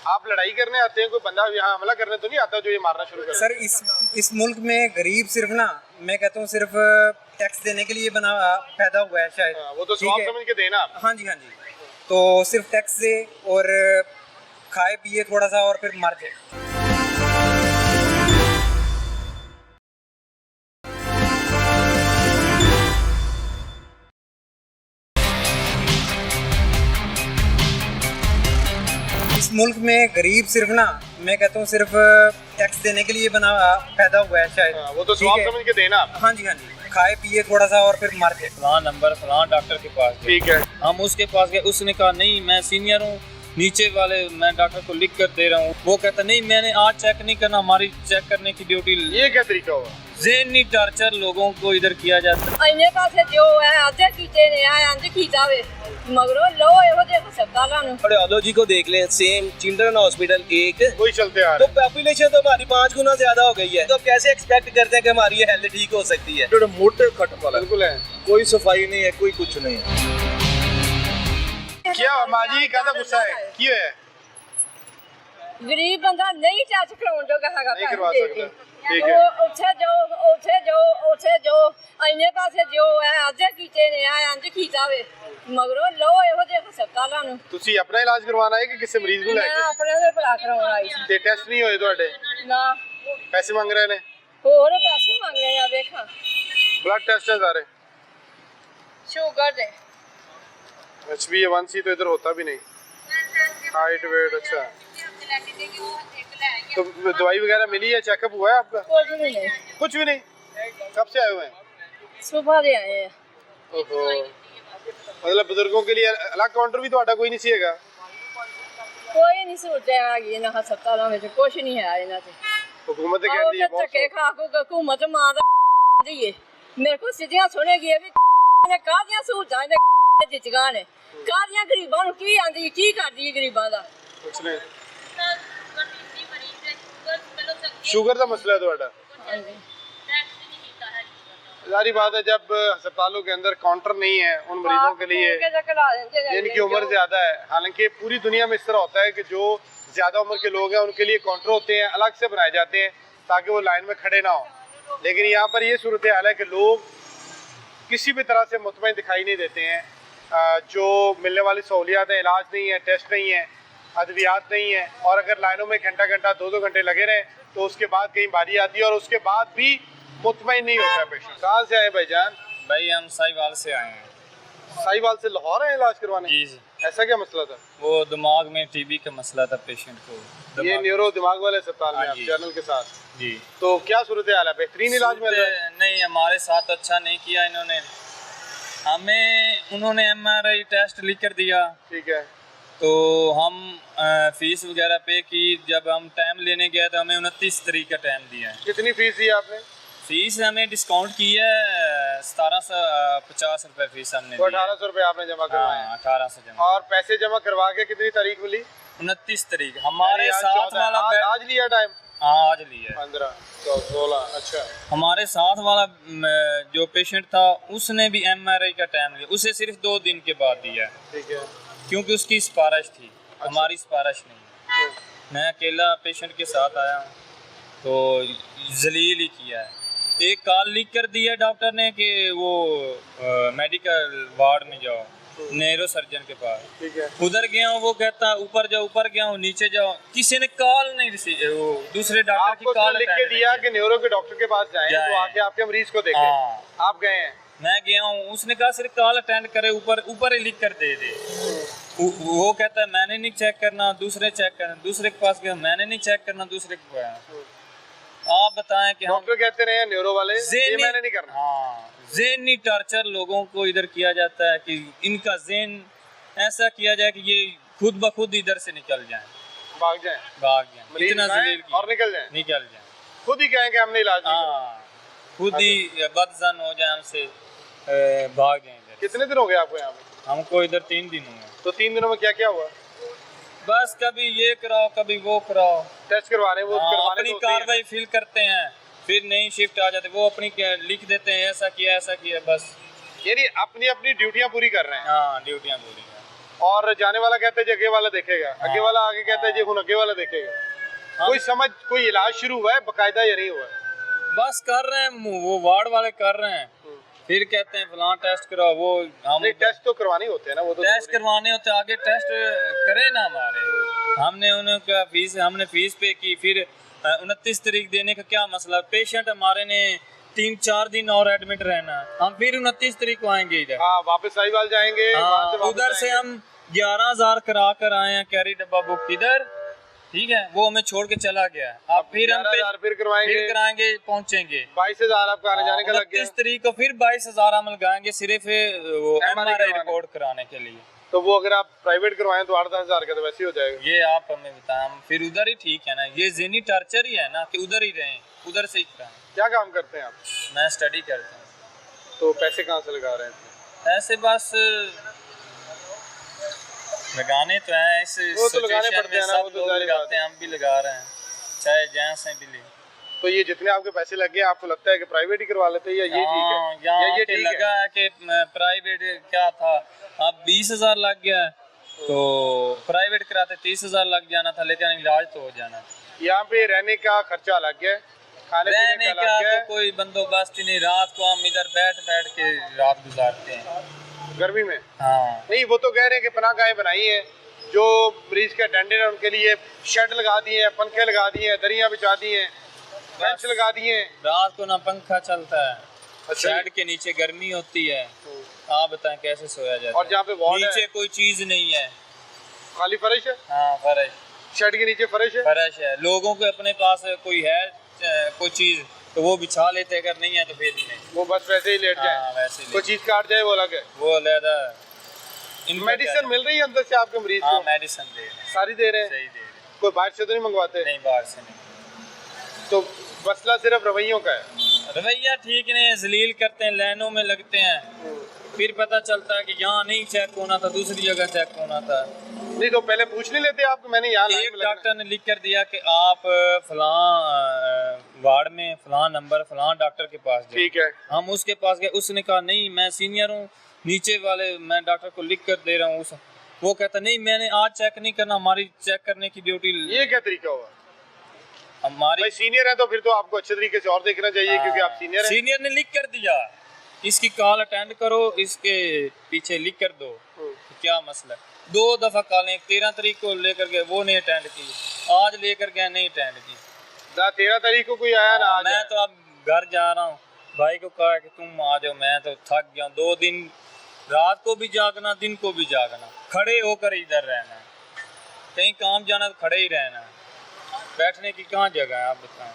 आप लड़ाई करने आते हैं, कोई बंदा यहाँ हमला करने तो नहीं आता जो ये मारना शुरू कर सर इस मुल्क में गरीब सिर्फ ना, मैं कहता हूँ सिर्फ टैक्स देने के लिए पैदा हुआ है शायद। वो तो ठीक स्वाब है? समझ के देना आप। हाँ जी, हाँ जी। तो सिर्फ टैक्स दे और खाए पिए थोड़ा सा और फिर मर जाए। इस मुल्क में गरीब सिर्फ ना, मैं कहता हूँ सिर्फ टैक्स देने के लिए पैदा हुआ है शायद। वो तो ठीक स्वाब है? समझ के देना आप। हाँ जी, हाँ जी। खाए पिए थोड़ा सा और फिर मर जाए। फलां नंबर फलां डॉक्टर के पास गए। ठीक है। हम उसके पास गए, उसने कहा नहीं मैं सीनियर हूँ, नीचे वाले मैं डॉक्टर को लिख कर दे रहा हूँ। वो कहता नहीं मैंने आज चेक नहीं करना, हमारी चेक करने की ड्यूटी। ये क्या तरीका हुआ? ज़हनी टार्चर लोगों को इधर किया जाता है। ਇੰਨੇ ਪਾਸੇ ਜੋ ਹੈ ਅੱਧੇ ਕੀਤੇ ਨੇ ਆ ਇੰਜ ਕੀਤਾ ਵੇ ਮਗਰੋਂ ਲੋ ਇਹੋ ਜਿਹੇ ਹਸਪਤਾਲਾਂ ਨੂੰ कार्डियोलॉजी को देख लें, सेम चिल्ड्रन हॉस्पिटल एक, कोई चलते आ तो रहा पॉपुलेशन तो हमारी 5 गुना ज्यादा हो गई है, तो कैसे एक्सपेक्ट करते हैं कि हमारी ये हेल्थ ठीक हो सकती है? जो मोटे खट है। वाला बिल्कुल है। कोई सफाई नहीं है, कोई कुछ नहीं है। क्या माजी का गुस्सा है क्यों है? ਗਰੀਬ ਬੰਦਾ ਨਹੀਂ ਟੈਸਟ ਕਰਾਉਣ ਜੋਗਾ ਹੈਗਾ नहीं करवा ਪੈਸੇ ਦੇ सकता। ਕੇ। ठीक ਉਹ है। ਉੱਥੇ ਜੋ ਇੰਨੇ ਪਾਸੇ ਜੋ ਹੈ ਅੱਧੇ ਕੀਤੇ ਨੇ ਆ ਇੰਜ ਕੀਤਾ ਵੇ ਮਗਰੋਂ ਲੋ ਇਹੋ ਜਿਹੇ ਹਸਪਤਾਲਾਂ ਨੂੰ ਤੁਸੀਂ ਆਪਣਾ ਇਲਾਜ ਕਰਵਾਉਣਾ ਹੈ ਕਿ ਕਿਸੇ ਮਰੀਜ਼ ਨੂੰ ਲੈ ਮੈਂ ਕੇ? ਆਪਣੇ ਦੇ ਭਲਾ ਕਰਾਉਣ ਆਈ ਸੀ ਤੇ ਟੈਸਟ ਨਹੀਂ ਹੋਏ ਤੁਹਾਡੇ? ਨਾ ਪੈਸੇ ਮੰਗ ਰਹੇ ਨੇ? ਹੋਰ ਪੈਸੇ ਮੰਗ ਰਹੇ ਆ ਵੇਖਾਂ ब्लड टेस्ट है सारे? ਸ਼ੂਗਰ ਦੇ HbA1c तो इधर होता भी नहीं। हाइट वेट अच्छा। तो दवाई वगैरह मिली है, चेकअप हुआ है आपका? ਕੁਝ ਵੀ ਨਹੀਂ कुछ भी नहीं। कब से आए हुए हैं? ਸੁਬਾਹ ਦੇ ਆਏ ਆ ओहो, मतलब बुजुर्गों के लिए अलग काउंटर भी तो कोई नहीं सीएगा? ਕੋਈ ਨਹੀਂ ਸਹੂਲਤ ਹੈਗੀ ਇਹਨਾਂ ਹਸਪਤਾਲਾਂ ਵਿੱਚ ਕੁਝ ਨਹੀਂ ਹੈ ਇਹਨਾਂ ਤੇ हुकूमत ने ਆਹ कह दी है ਉੱਥੇ बहुत। ਧੱਕੇ ਖਾ ਕੇ ਹਕੂਮਤ ਮਾਂ ਦਾ ਦੀਏ ਮੇਰੇ ਕੋਲ ਸਿੱਧੀਆਂ ਸੁਣੇਗੀ ਇਹ ਵੀ ਨੇ ਕਾਹਦੀਆਂ ਸਹੂਲਤਾਂ ਇਹਨੇ ਦਿੱਤੀਆਂ ਨੇ ਕਾਹਦੀਆਂ ਗਰੀਬਾਂ ਨੂੰ ਕੀ ਆਂਦੀ ਕੀ ਕਰਦੀ ਹੈ ਗਰੀਬਾਂ ਦਾ कुछ नहीं। शुगर का मसला है ਤੁਹਾਡਾ? ਹਾਂਜੀ जारी बात है, जब अस्पतालों के अंदर काउंटर नहीं है उन मरीजों के लिए जिनकी उम्र ज्यादा है, हालांकि पूरी दुनिया में इस तरह होता है कि जो ज्यादा उम्र के लोग हैं उनके लिए काउंटर होते हैं, अलग से बनाए जाते हैं ताकि वो लाइन में खड़े ना हो। लेकिन यहाँ पर ये सूरत हाल है कि लोग किसी भी तरह से मुतमईन दिखाई नहीं देते हैं। जो मिलने वाली सहूलियात है, इलाज नहीं है, टेस्ट नहीं है, अद्वियात नहीं है, और अगर लाइनों में घंटा घंटा 2-2 घंटे लगे रहे तो उसके बाद कहीं बारी आती है और उसके बाद भी मुतमईन नहीं होता है पेशेंट। कहाँ से आए भाईजान? भाई हम साहिवाल से आए हैं। साहिवाल से लाहौर है इलाज करवाने? जी। ऐसा क्या मसला था? वो दिमाग में टीबी का मसला था पेशेंट को। ये न्यूरो दिमाग वाले अस्पताल में हाँ आप जी। जर्नल के साथ? जी। तो क्या सूरत हाल है? बेहतरीन इलाज मिल रहा है? नहीं, हमारे साथ अच्छा नहीं किया इन्होंने। उन्होंने MRI टेस्ट लिख कर दिया, ठीक है। तो हम फीस वगैरह पे की। जब हम टाइम लेने गए तो हमें 29 तारीख का टाइम दिया है। कितनी फीस दी आपने? फीस हमें डिस्काउंट की है 1750 रुपये फीस हमने तो दी है। 1800 रुपए आपने जमा करवाए हैं। 1800 जमा। और पैसे जमा करवा के कितनी तारीख मिली? 29 तारीख। हमारे यानी आज साथ 14 वाला आज लिया टाइम? हाँ आज लिया है। 15 तो 16। अच्छा। हमारे साथ वाला जो पेशेंट था उसने भी MRI का टाइम लिया, उसे सिर्फ 2 दिन के बाद दिया है, ठीक है। क्योंकि उसकी सिफारिश थी। हमारी सिफारिश नहीं। मैं अकेला पेशेंट के साथ आया हूँ, तो जलील ही किया है। एक कॉल लिख कर दिया डॉक्टर ने कि वो मेडिकल वार्ड में जाओ, नेरो सर्जन के पास। ठीक है। उधर गया हूँ, वो कहता ऊपर जाओ, ऊपर गया हूँ, नीचे जाओ। किसी ने कॉल नहीं रिसीव, वो दूसरे डॉक्टर आपको की कॉल लिख के दिया कि न्यूरो के डॉक्टर के पास जाएं, जाएं। वो आके आपके मरीज को देखें। हाँ। आप गए हैं? मैं गया हूँ, उसने कहा सिर्फ कॉल अटेंड करे, ऊपर ही लिख कर दे दे। वो कहता है मैंने नहीं चेक करना, दूसरे चेक करना। दूसरे के पास गया, मैंने नहीं चेक करना, दूसरे के पास। आप बताएं कि हम डॉक्टर कहते रहे न्यूरो वाले ये ज़हनी- मैंने नहीं करना। हाँ, ज़हनी टार्चर लोगों को इधर किया जाता है कि इनका ज़हन ऐसा किया जाए कि ये खुद ब खुद इधर से निकल जाएं, भाग जाएं, भाग जाएं, मरीज इतना आएं जलील और निकल जाएं, निकल जाएं। खुद ही कहें कि हमने इलाज नहीं हाँ, खुद ही बदजन हो जाए हमसे, भाग जाएं इधर। कितने दिन हो गए आपको यहाँ पे? हमको इधर 3 दिन हुए। तो 3 दिनों में क्या क्या हुआ? बस कभी ये कराओ कभी वो कराओ। टेस्ट करवा रहे हैं वो हाँ, करवाने अपनी तो होते ही हैं। कार्रवाई फिल करते हैं, फिर नई शिफ्ट आ जाती है, वो अपनी लिख देते हैं ऐसा किया बस। यानी अपनी अपनी ड्यूटियां पूरी कर रहे हैं। हाँ ड्यूटियाँ पूरी हैं। और जाने वाला कहता है जी आगे वाला देखेगा, आगे वाला आगे कहता है जी हुन आगे वाला देखेगा। हाँ। कोई समझ कोई इलाज शुरू हुआ है बकायदा या नहीं हुआ है? बस कर रहे हैं, वो वार्ड वाले कर रहे हैं, फिर कहते हैं फलां टेस्ट कराओ, वो हम नहीं टेस्ट तो करवाने होते हैं ना, वो तो टेस्ट करवाने होते हैं, आगे टेस्ट करे ना हमारे। हमने उनका हमने फीस पे की, फिर 29 तारीख देने का क्या मसला, पेशेंट हमारे ने 3-4 दिन और एडमिट रहना, हम फिर 29 तारीख को आएंगे इधर। हाँ वापस साहिवाल जाएंगे, वहाँ से वापस उधर से आएंगे। हम 11,000 करा कर आए हैं कैरी डब्बा बुक इधर, ठीक है, वो हमें छोड़ के चला गया। अब फिर हम 11,000 फिर करवाएंगे, फिर कराएंगे, पहुंचेंगे 22,000 आपका आने जाने का लग गया। 29 तारीख को फिर 22,000 हम लगाएंगे सिर्फ वो MRI MRI रिपोर्ट कराने के लिए। तो वो अगर आप प्राइवेट करवाएं तो 8-10,000 का तो वैसे ही हो जाएगा। ये आप हमें बताएं, हम फिर उधर ही ठीक है ना, ये ज़हनी टॉर्चर ही है ना कि उधर ही रहें, उधर से ही कराएं। क्या काम करते हैं आप? मैं स्टडी करता हूँ। तो पैसे कहाँ से लगा रहे हैं? ऐसे बस लगाने तो हैं, इस वो तो लगाने सिचुएशन पड़ते में हैं ना, वो सब तो लोग जाहिर बात लगाते हैं, हम भी लगा रहे हैं, चाहे जहाँ से भी ले। तो ये जितने आपके पैसे लग गए आपको लगता है कि प्राइवेट ही करवा लेते हैं या ये ठीक है? या यहाँ ये पे ठीक लगा है कि प्राइवेट क्या था, अब 20,000 लग गया है, तो प्राइवेट कराते 30,000 लग जाना था, लेकिन इलाज तो हो जाना था। यहाँ पे रहने का खर्चा अलग है, खाने पीने रहने का का अलग तो है। कोई बंदोबस्त ही नहीं, रात को हम इधर बैठ बैठ के रात गुजारते हैं। गर्मी में हाँ नहीं, वो तो कह रहे हैं कि पनाह गाहें बनाई हैं, जो मरीज के अटेंडेंट है उनके लिए शेड लगा दिए हैं, पंखे लगा दिए हैं, दरियां बिछा दी हैं, बेंच लगा दिए हैं। रात को ना पंखा चलता है, अच्छा। शेड के नीचे गर्मी होती है, आप बताएं कैसे सोया जाता और जहाँ पे वार्ड है नीचे कोई चीज नहीं है। खाली फर्श है, हाँ फर्श शेड के नीचे फर्श है। फर्श है, लोगों के अपने पास कोई है कोई चीज तो वो बिछा लेते, अगर नहीं है तो फिर नहीं। वो बस वैसे ही लेट हाँ, जाए, वैसे ही कोई चीज काट जाए वो अलग है। वो अलग मेडिसिन मिल रही है अंदर से आपके मरीज हाँ को? मेडिसिन दे रहे हैं, सारी दे रहे हैं? सही दे रहे हैं। कोई बाहर से तो नहीं मंगवाते? नहीं बाहर से नहीं। तो मसला सिर्फ रवैयों का है। रवैया ठीक नहीं है, जलील करते हैं, लाइनों में लगते हैं, फिर पता चलता है कि यहाँ नहीं चेक होना था, दूसरी जगह चेक होना था। नहीं तो पहले पूछ नहीं लेते आपको? मैंने यहाँ लाइन एक में लगना है। डॉक्टर ने लिख कर दिया कि आप फलां वार्ड में फलां नंबर फलां डॉक्टर के पास जाए। ठीक है, हम उसके पास गए, उसने कहा नहीं मैं सीनियर हूँ, नीचे वाले मैं डॉक्टर को लिख कर दे रहा हूँ। वो कहता नहीं मैंने आज चेक नहीं करना, हमारी चेक करने की ड्यूटी ये क्या तरीका हुआ? हमारी। भाई सीनियर है तो फिर तो आपको अच्छे तरीके से और देखना चाहिए, क्योंकि आप सीनियर हैं। सीनियर ने लिख कर दिया इसकी कॉल अटेंड करो, इसके पीछे लिख कर दो क्या मसला है। 2 दफा कॉलें 13 तारीख को लेकर गए, वो नहीं अटेंड की, आज लेकर गए नहीं अटेंड की। 13 तारीख को कोई आया ना? आज मैं तो अब घर जा रहा हूँ, भाई को कहा कि तुम आ जाओ, मैं तो थक गया। 2 दिन रात को भी जागना, दिन को भी जागना, खड़े होकर इधर रहना, कहीं काम जाना तो खड़े ही रहना, बैठने की कहाँ जगह है आप बताएं?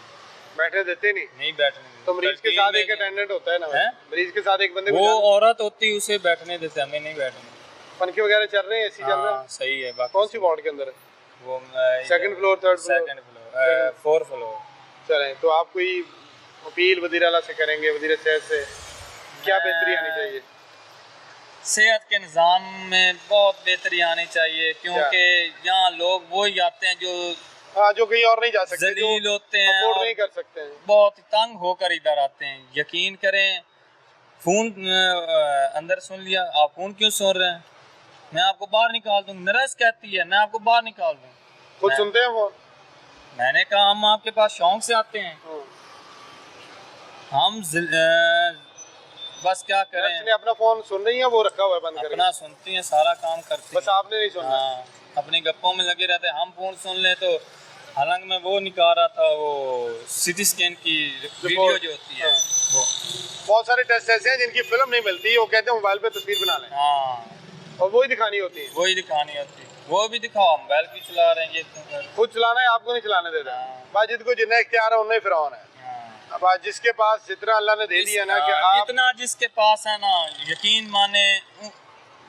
बैठने देते नहीं? नहीं बैठने देते। तो मरीज के कल साथ टीम एक में अटेंडेंट होता है ना, हैं? मरीज के साथ एक बंदे वो को औरत होती उसे बैठने देते, हमें नहीं बैठने। पंखे वगैरह चल रहे हैं, एसी चल रहा है? हाँ सही है। बाकी कौन सी वार्ड के अंदर है? वो second floor, third floor? Second floor, 4th floor. चलें, तो आप कोई अपील वज़ीर आला से करेंगे, वज़ीर सेहत से क्या बेहतरी आनी चाहिए? सेहत के निज़ाम में बहुत बेहतरी आनी चाहिए, क्योंकि यहाँ लोग वही आते हैं जो हाँ, जो कहीं और नहीं जा सकते, जलील जो होते हैं अफोर्ड और नहीं कर सकते हैं। बहुत तंग होकर इधर आते हैं। यकीन करें, फ़ोन अंदर सुन लिया, आप फ़ोन क्यों सुन रहे हैं, मैं आपको बाहर निकाल दूँ। नर्स कहती है मैं आपको बाहर निकाल दूँ। खुद सुनते हैं वो? मैंने कहा हम आपके पास शौक से आते हैं, हम बस क्या करें। नर्स ने अपना फोन सुन रही है, वो रखा हुआ है बंद करके? अपना सुनती हैं, सारा काम करती बस हैं। आपने नहीं सुनना? हाँ, अपनी गप्पों में लगे रहते हैं। हम फोन सुन ले तो, हालांकि मैं वो निकाल रहा था, वो सिटी स्कैन की वीडियो जो होती है वो। बहुत सारे टेस्ट ऐसे हैं जिनकी फिल्म नहीं मिलती, वो कहते हैं मोबाइल पे तस्वीर बना लें, हाँ और वही दिखानी होती है। वही दिखानी होती है, वो भी दिखाओ, मोबाइल भी चला रहे हैं ये क्यों कर रहे हैं? खुद चलाना है, आपको नहीं चलाने देता। हाँ। बस जिसको जितना इख्तियार है उन्हें फिरौन है। हाँ। अब आज जिसके पास जितना अल्लाह ने दे दिया ना कि आप जितना जिसके पास है ना, यकीन माने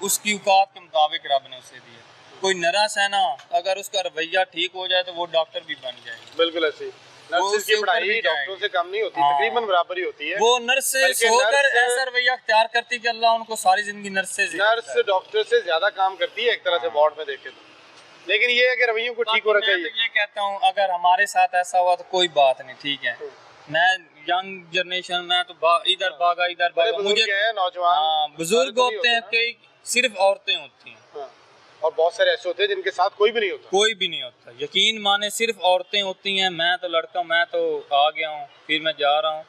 उसकी औकात के मुताबिक रब ने उसे दिया। कोई नर्स है ना, अगर उसका रवैया ठीक हो जाए तो वो डॉक्टर भी बन जाए। बिल्कुल ऐसे ही। नर्सेज की उसके ऊपर पढ़ाई भी डॉक्टरों से कम नहीं होती, हाँ। तकरीबन बराबर ही होती है। वो नर्सेज बल्कि होकर नर्स- ऐसा रवैया अख्तियार करती कि अल्लाह उनको सारी जिंदगी नर्सेज नर्स डॉक्टर से ज्यादा काम करती है एक तरह से वार्ड में देखे तो, लेकिन ये है कि रवैयों को ठीक होना चाहिए। ये कहता हूँ अगर हमारे साथ ऐसा हुआ तो कोई बात नहीं, ठीक है। मैं यंग जनरेशन, मैं तो इधर भागा इधर बड़े भागा, बुजुर्ग मुझे हैं, नौजवान हाँ बुजुर्ग सारे तो नहीं होते हैं, ना। कई सिर्फ औरतें होती हैं, हाँ। और बहुत सारे ऐसे होते हैं जिनके साथ कोई भी नहीं होता। कोई भी नहीं होता, यकीन माने सिर्फ औरतें होती हैं। मैं तो लड़का हूं, मैं तो आ गया हूँ, फिर मैं जा रहा हूँ।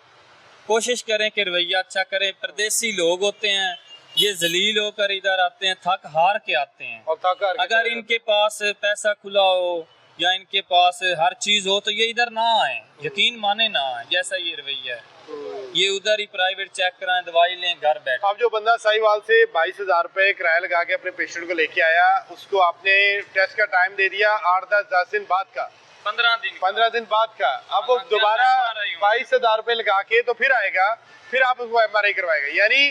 कोशिश करें कि रवैया अच्छा करें। परदेसी लोग होते हैं, ये जलील होकर इधर आते हैं, थक हार के आते हैं। और थक हार के अगर चले इनके पास पैसा खुला हो या इनके पास हर चीज हो तो ये इधर ना आए, यकीन माने ना आए। जैसा ये रवैया है, ये उधर ही प्राइवेट चेक कराएं, दवाई लें, घर बैठ। अब जो बंदा साहिवाल से 22,000 रुपए किराया लगा के अपने पेशेंट को लेके आया, उसको आपने टेस्ट का टाइम दे दिया 8-10 दिन बाद का, 15 दिन बाद का। अब वो दोबारा 22,000 रुपए लगा के तो फिर आएगा, फिर आप उसको MRI करवाएगा। यानी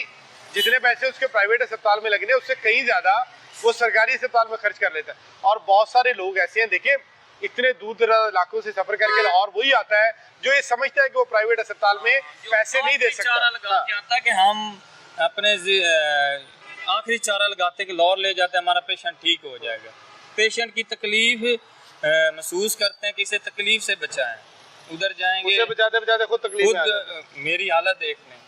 जितने पैसे उसके प्राइवेट अस्पताल में लगने उससे कहीं ज्यादा वो सरकारी अस्पताल में खर्च कर लेता है। और बहुत सारे लोग ऐसे हैं, देखिए इतने दूर दराज इलाकों से सफर करके लाहौर वही आता है जो ये समझता है कि वो प्राइवेट अस्पताल में पैसे नहीं दे सकता। आता कि हम अपने आखिरी चारा लगाते कि लाहौर ले जाते हैं, हमारा पेशेंट ठीक हो जाएगा। पेशेंट की तकलीफ महसूस करते हैं कि इसे तकलीफ से बचाएं, उधर जाएंगे उसे बचाते बचाते खुद तकलीफ में आ जाते हैं। खुद मेरी हालत देख लें।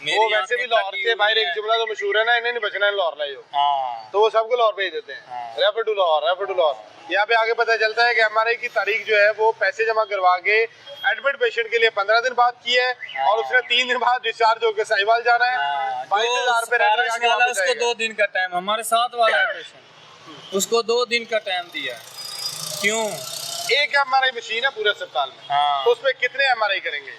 वो वैसे भी लाहौर से बाहर एक जुमला तो मशहूर है ना, इन्हें नहीं बचना है लाहौर लाइयो, हाँ तो वो सबको लाहौर भेज देते हैं। हाँ। Refer to Lahore, refer to Lahore. यहाँ पे आगे पता चलता है कि MRI की तारीख जो है वो पैसे जमा करवा के एडमिट पेशेंट के लिए 15 दिन बाद की है, और उसने 3 दिन बाद डिस्चार्ज होकर साहिवाल जाना है। 22,000 रुपए रेंट लगा के वाला वापस उसको आएगा। 2 दिन का टाइम, हमारे साथ वाला है पेशेंट, उसको 2 दिन का टाइम दिया। क्यों? एक MRI मशीन है पूरे अस्पताल में, हाँ। तो उसमें कितने MRI करेंगे?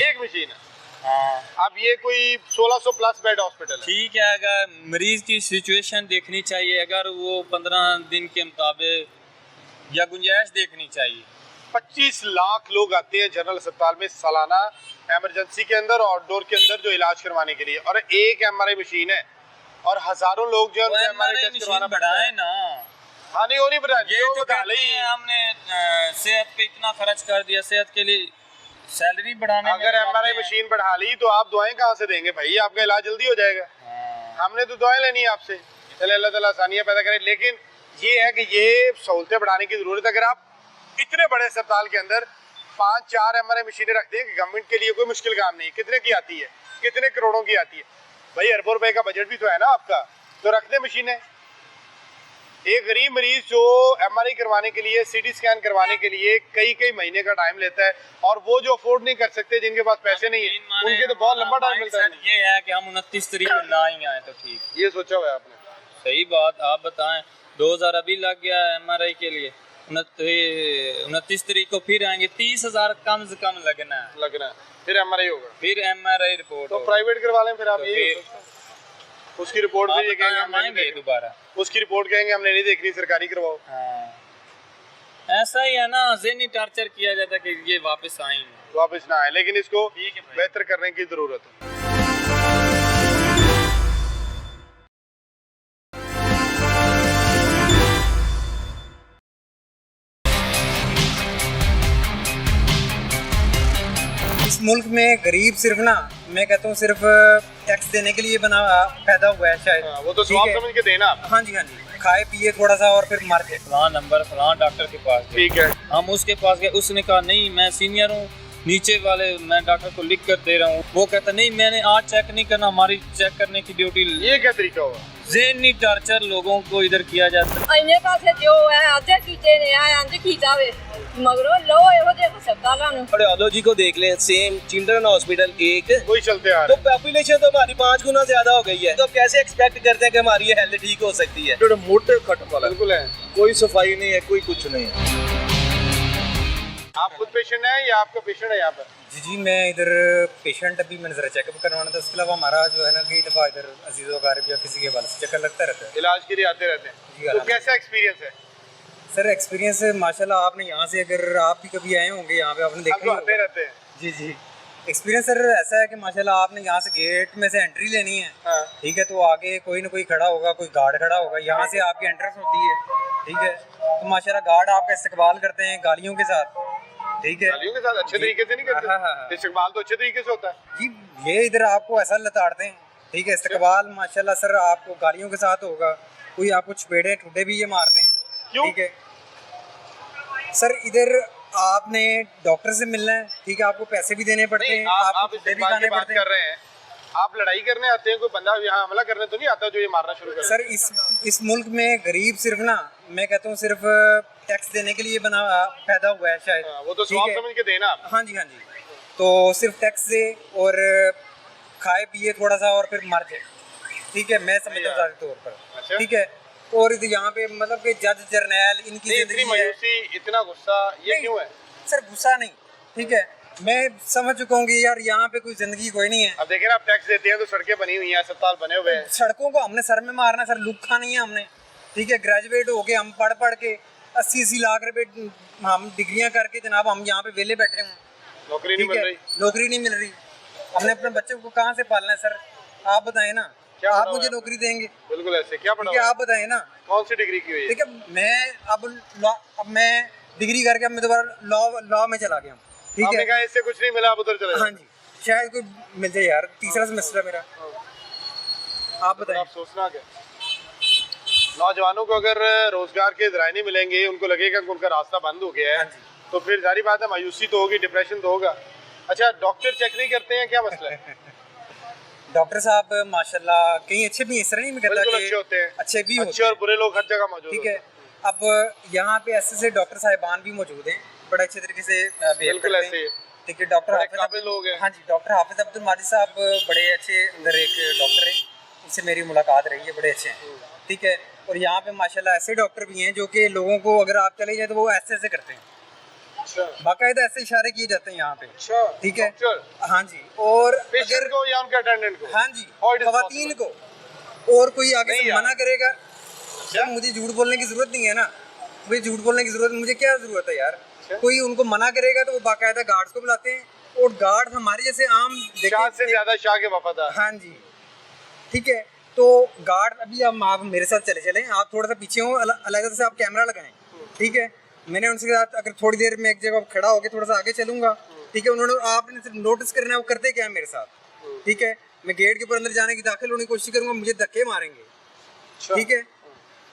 एक मशीन है। हाँ अब ये कोई 1600 प्लस बेड हॉस्पिटल है। ठीक है, अगर मरीज की सिचुएशन देखनी चाहिए, अगर वो 15 दिन के मुताबिक या गुंजाइश देखनी चाहिए। 25 लाख लोग आते हैं जनरल अस्पताल में सालाना, इमरजेंसी के अंदर और आउटडोर के अंदर जो इलाज करवाने के लिए, और एक MRI मशीन है और हजारों लोग जो है MRI टेस्ट करवाना पड़ता है। बढ़ाए ना, हाँ नहीं वो नहीं बढ़ा, ये तो कहते हैं हमने सेहत पे इतना खर्च कर दिया, सेहत के लिए सैलरी बढ़ाने में अगर लगाते MRI हैं। मशीन बढ़ा ली तो आप दुआएं कहाँ से देंगे भाई? आपका इलाज जल्दी हो जाएगा। हाँ। हमने तो दुआएं लेनी है आपसे, चले अल्लाह ताला आसानियां पैदा करे। लेकिन ये है कि ये सहूलतें बढ़ाने की जरूरत है। अगर आप इतने बड़े अस्पताल के अंदर 5-4 MRI मशीनें रखते हैं, गवर्नमेंट के लिए कोई मुश्किल काम नहीं। कितने की आती है? कितने करोड़ों की आती है भाई? अरबों रुपए का बजट भी तो है ना आपका, तो रख दे मशीनें। एक गरीब मरीज जो MRI करवाने के लिए, CT स्कैन करवाने के लिए कई महीने का टाइम लेता है, और वो जो अफोर्ड नहीं कर सकते, जिनके पास पैसे नहीं है, उनके तो बहुत लंबा टाइम मिलता है। ये है कि हम 29 तारीख को ना ही आए तो ठीक। ये सोचा हुआ है आपने? सही बात, आप बताएं 2000 अभी लग गया MRI के लिए, 29 तारीख को फिर आएंगे, 30,000 कम से कम लगना है, फिर MRI होगा, फिर MRI रिपोर्ट तो प्राइवेट करवा लें फिर आप। तो यही फिर उसकी रिपोर्ट भी ये कहेंगे हम आएंगे दोबारा, उसकी रिपोर्ट कहेंगे हमने नहीं देखनी, सरकारी करवाओ। हाँ। ऐसा ही है ना, ज़हनी टॉर्चर किया जाता है कि ये वापस आएंगे, वापस ना आए, लेकिन इसको ठीक है भाई। बेहतर करने की जरूरत है। इस मुल्क में गरीब सिर्फ ना, मैं कहता हूँ सिर्फ टैक्स देने के लिए बना पैदा हुआ है शायद। हाँ, वो तो ठीक स्वाब है। समझ के देना आप। हाँ जी हाँ जी, खाए पिए थोड़ा सा और फिर मार के। फलां नंबर फलां डॉक्टर के पास गए। ठीक है, हम उसके पास गए, उसने कहा नहीं मैं सीनियर हूँ, नीचे वाले मैं डॉक्टर को लिख कर दे रहा हूँ। वो कहता नहीं मैंने आज चेक नहीं करना, हमारी चेक करने की ड्यूटी। ये क्या तरीका हुआ? ज़हनी टॉर्चर लोगों को इधर किया जाता है। ਇੰਨੇ ਪਾਸੇ ਜੋ ਹੈ ਅੱਧੇ ਕੀਤੇ ਨੇ ਆ ਇੰਜ ਕੀਤਾ ਵੇ ਮਗਰੋਂ ਲੋ ਇਹੋ ਜਿਹੇ ਹਸਪਤਾਲਾਂ ਨੂੰ कार्डियोलॉजी को देख लें, सेम चिल्ड्रन हॉस्पिटल एक, वही चलते आ तो रहे पॉपुलेशन तो हमारी 5 गुना ज्यादा हो गई है, तो अब कैसे एक्सपेक्ट करते हैं कि हमारी हेल्थ ठीक हो सकती है? जो मोटे खट वाला है, बिल्कुल है। कोई सफाई नहीं है, कोई कुछ नहीं है। आप खुद पेशेंट हैं या आपका पेशेंट है यहाँ पर? जी मैं इधर पेशेंट, अभी मैंने ज़रा चेकअप करवाना था। उसके अलावा हमारा जो है ना कई दफ़ा इधर अजीज़ वगारब या किसी के हवाले से चक्कर लगता रहता है। इलाज के लिए आते रहते जी, हैं, तो अलहमदुलिल्लाह। कैसा एक्सपीरियंस है? सर एक्सपीरियंस माशाल्लाह, आपने यहाँ से अगर आप भी कभी आए होंगे यहाँ पे, आपने हम देखा तो ही आते होगा। रहते हैं। जी जी, एक्सपीरियंस सर ऐसा है कि माशाल्लाह आपने यहाँ से गेट में से एंट्री लेनी है, हाँ। ठीक है, तो आगे कोई ना कोई खड़ा होगा, कोई गार्ड खड़ा होगा, यहाँ से आपकी एंट्रेंस होती है, ठीक है, तो माशाल्लाह गार्ड आपका इस्तकबाल करते हैं गालियों के साथ, ठीक है गालियों के साथ अच्छे तरीके से नहीं हाँ, हाँ, हाँ। करते, इस्तेमाल तो अच्छे तरीके से होता है। जी, ये इधर आपको ऐसा लताड़ते हैं, ठीक है। इस्तकबाल माशाल्लाह सर आपको गालियों के साथ होगा, कोई आपको चपेड़े ठुड्डे भी ये मारते हैं, क्यों? ठीक है सर। इधर आपने डॉक्टर से मिलना है, ठीक है, आपको पैसे भी देने पड़ते हैं, आप आपको ठुड्डे भी इस्तेमाल की खाने बात पड़ते हैं कर रहे हैं, आप लड़ाई करने आते हैं, कोई बंदा यहाँ हमला करने तो नहीं आता जो ये मारना शुरू कर। सर। इस मुल्क में गरीब सिर्फ ना, मैं कहता हूँ सिर्फ टैक्स देने के लिए पैदा हुआ है शायद, वो तो ठीक स्वाब है? समझ के देना आप। हाँ जी हाँ जी, तो सिर्फ टैक्स दे और खाए पिए थोड़ा सा और फिर मर जाए, ठीक है, मैं समझता हूँ ज़्यादा तौर पर, अच्छा। ठीक है। और यहाँ पे मतलब कि जज जर्नैल इनकी इतनी जिंदगी है। मायूसी, इतना गुस्सा, ये नहीं, क्यों है? सर गुस्सा नहीं, ठीक है, मैं समझ चुका हूँ कि यार यहाँ पे कोई जिंदगी कोई नहीं है। अब देखें ना, आप टैक्स देते हैं तो सड़कें बनी हुई हैं, अस्पताल बने हुए हैं। सड़कों को हमने सर में मारना सर, लुक्खा नहीं है हमने, ठीक है। ग्रेजुएट हो गए हम, पढ़ के 80 लाख रुपए हम डिग्रियां करके जनाब हम यहाँ पे वेले बैठे हैं, नौकरी नहीं ठीक मिल है, रही। नौकरी नहीं मिल रही। हमने अपने बच्चों को कहाँ से पालना है सर, आप बताएं ना, क्या आप पढ़ा मुझे हुआ है? नौकरी देंगे, बिल्कुल ऐसे क्या पढ़ा ठीक है, हुआ है? आप बताएं ना। कौन सी डिग्री की हुई है? ठीक है, मैं अब मैं डिग्री करके अब मैं दोबारा लॉ में चला गया हूँ, ठीक आपने है। कहा इससे कुछ नहीं मिला, आप उधर चले हाँ जी, शायद कोई मिल जाए यार, तीसरा सेमेस्टर है मेरा, आप बताएं। आप सोचना क्या, नौजवानों को अगर रोजगार के जराए नहीं मिलेंगे, उनको लगेगा कि उनका रास्ता बंद हो गया है, हाँ जी। तो फिर जारी बात है मायूसी तो होगी, डिप्रेशन तो होगा। अच्छा, डॉक्टर चेक नहीं करते हैं, क्या मसला है? डॉक्टर साहब माशाल्लाह कहीं अच्छे भी हैं, इस तरह नहीं मैं कहता बिल्कुल कि अच्छे होते हैं, अच्छे भी होते अच्छे और बुरे लोग हर जगह मौजूद ठीक होते है। हैं। अब यहाँ पे ऐसे डॉक्टर साहिबान भी मौजूद हैं, बड़े अच्छे तरीके से behave बिल्कुल करते ऐसे हैं, ठीक है। डॉक्टर बड़े हाफिज काबिल लोग हैं। हाँ जी, डॉक्टर हाफिज अब्दुल माजिद साहब बड़े अच्छे अंदर एक डॉक्टर हैं, उनसे मेरी मुलाकात रही है, बड़े अच्छे हैं, ठीक है। और यहाँ पे माशाल्लाह ऐसे डॉक्टर भी हैं जो कि लोगों को अगर आप चले जाए तो वो ऐसे ऐसे करते हैं, अच्छा बाकायदा ऐसे इशारे किए जाते हैं यहाँ पे, अच्छा, ठीक है। डॉक्टर हाँ जी, और पेशेंट को या उनके अटेंडेंट को? हाँ जी, How it is खवातीन को, और कोई आगे नहीं से यार। मना करेगा, यार मुझे झूठ बोलने की जरूरत नहीं है ना, मुझे झूठ बोलने की जरूरत, मुझे क्या जरूरत है यार। कोई उनको मना करेगा तो वो बाकायदा गार्ड्स को बुलाते हैं, और गार्ड हमारे जैसे आम शाह से ज्यादा शाह के वफादार। हाँ जी, ठीक है। तो गार्ड अभी आप मेरे साथ चले आप थोड़ा सा पीछे हो, अलग से आप कैमरा लगाएं, ठीक है। मैंने उनके साथ अगर थोड़ी देर में एक जगह खड़ा होकर थोड़ा सा आगे चलूंगा, ठीक है। उन्होंने आपने सिर्फ नोटिस करना है वो करते क्या है मेरे साथ, ठीक है। मैं गेट के ऊपर अंदर जाने की दाखिल होने की कोशिश करूंगा, मुझे धक्के मारेंगे, ठीक है।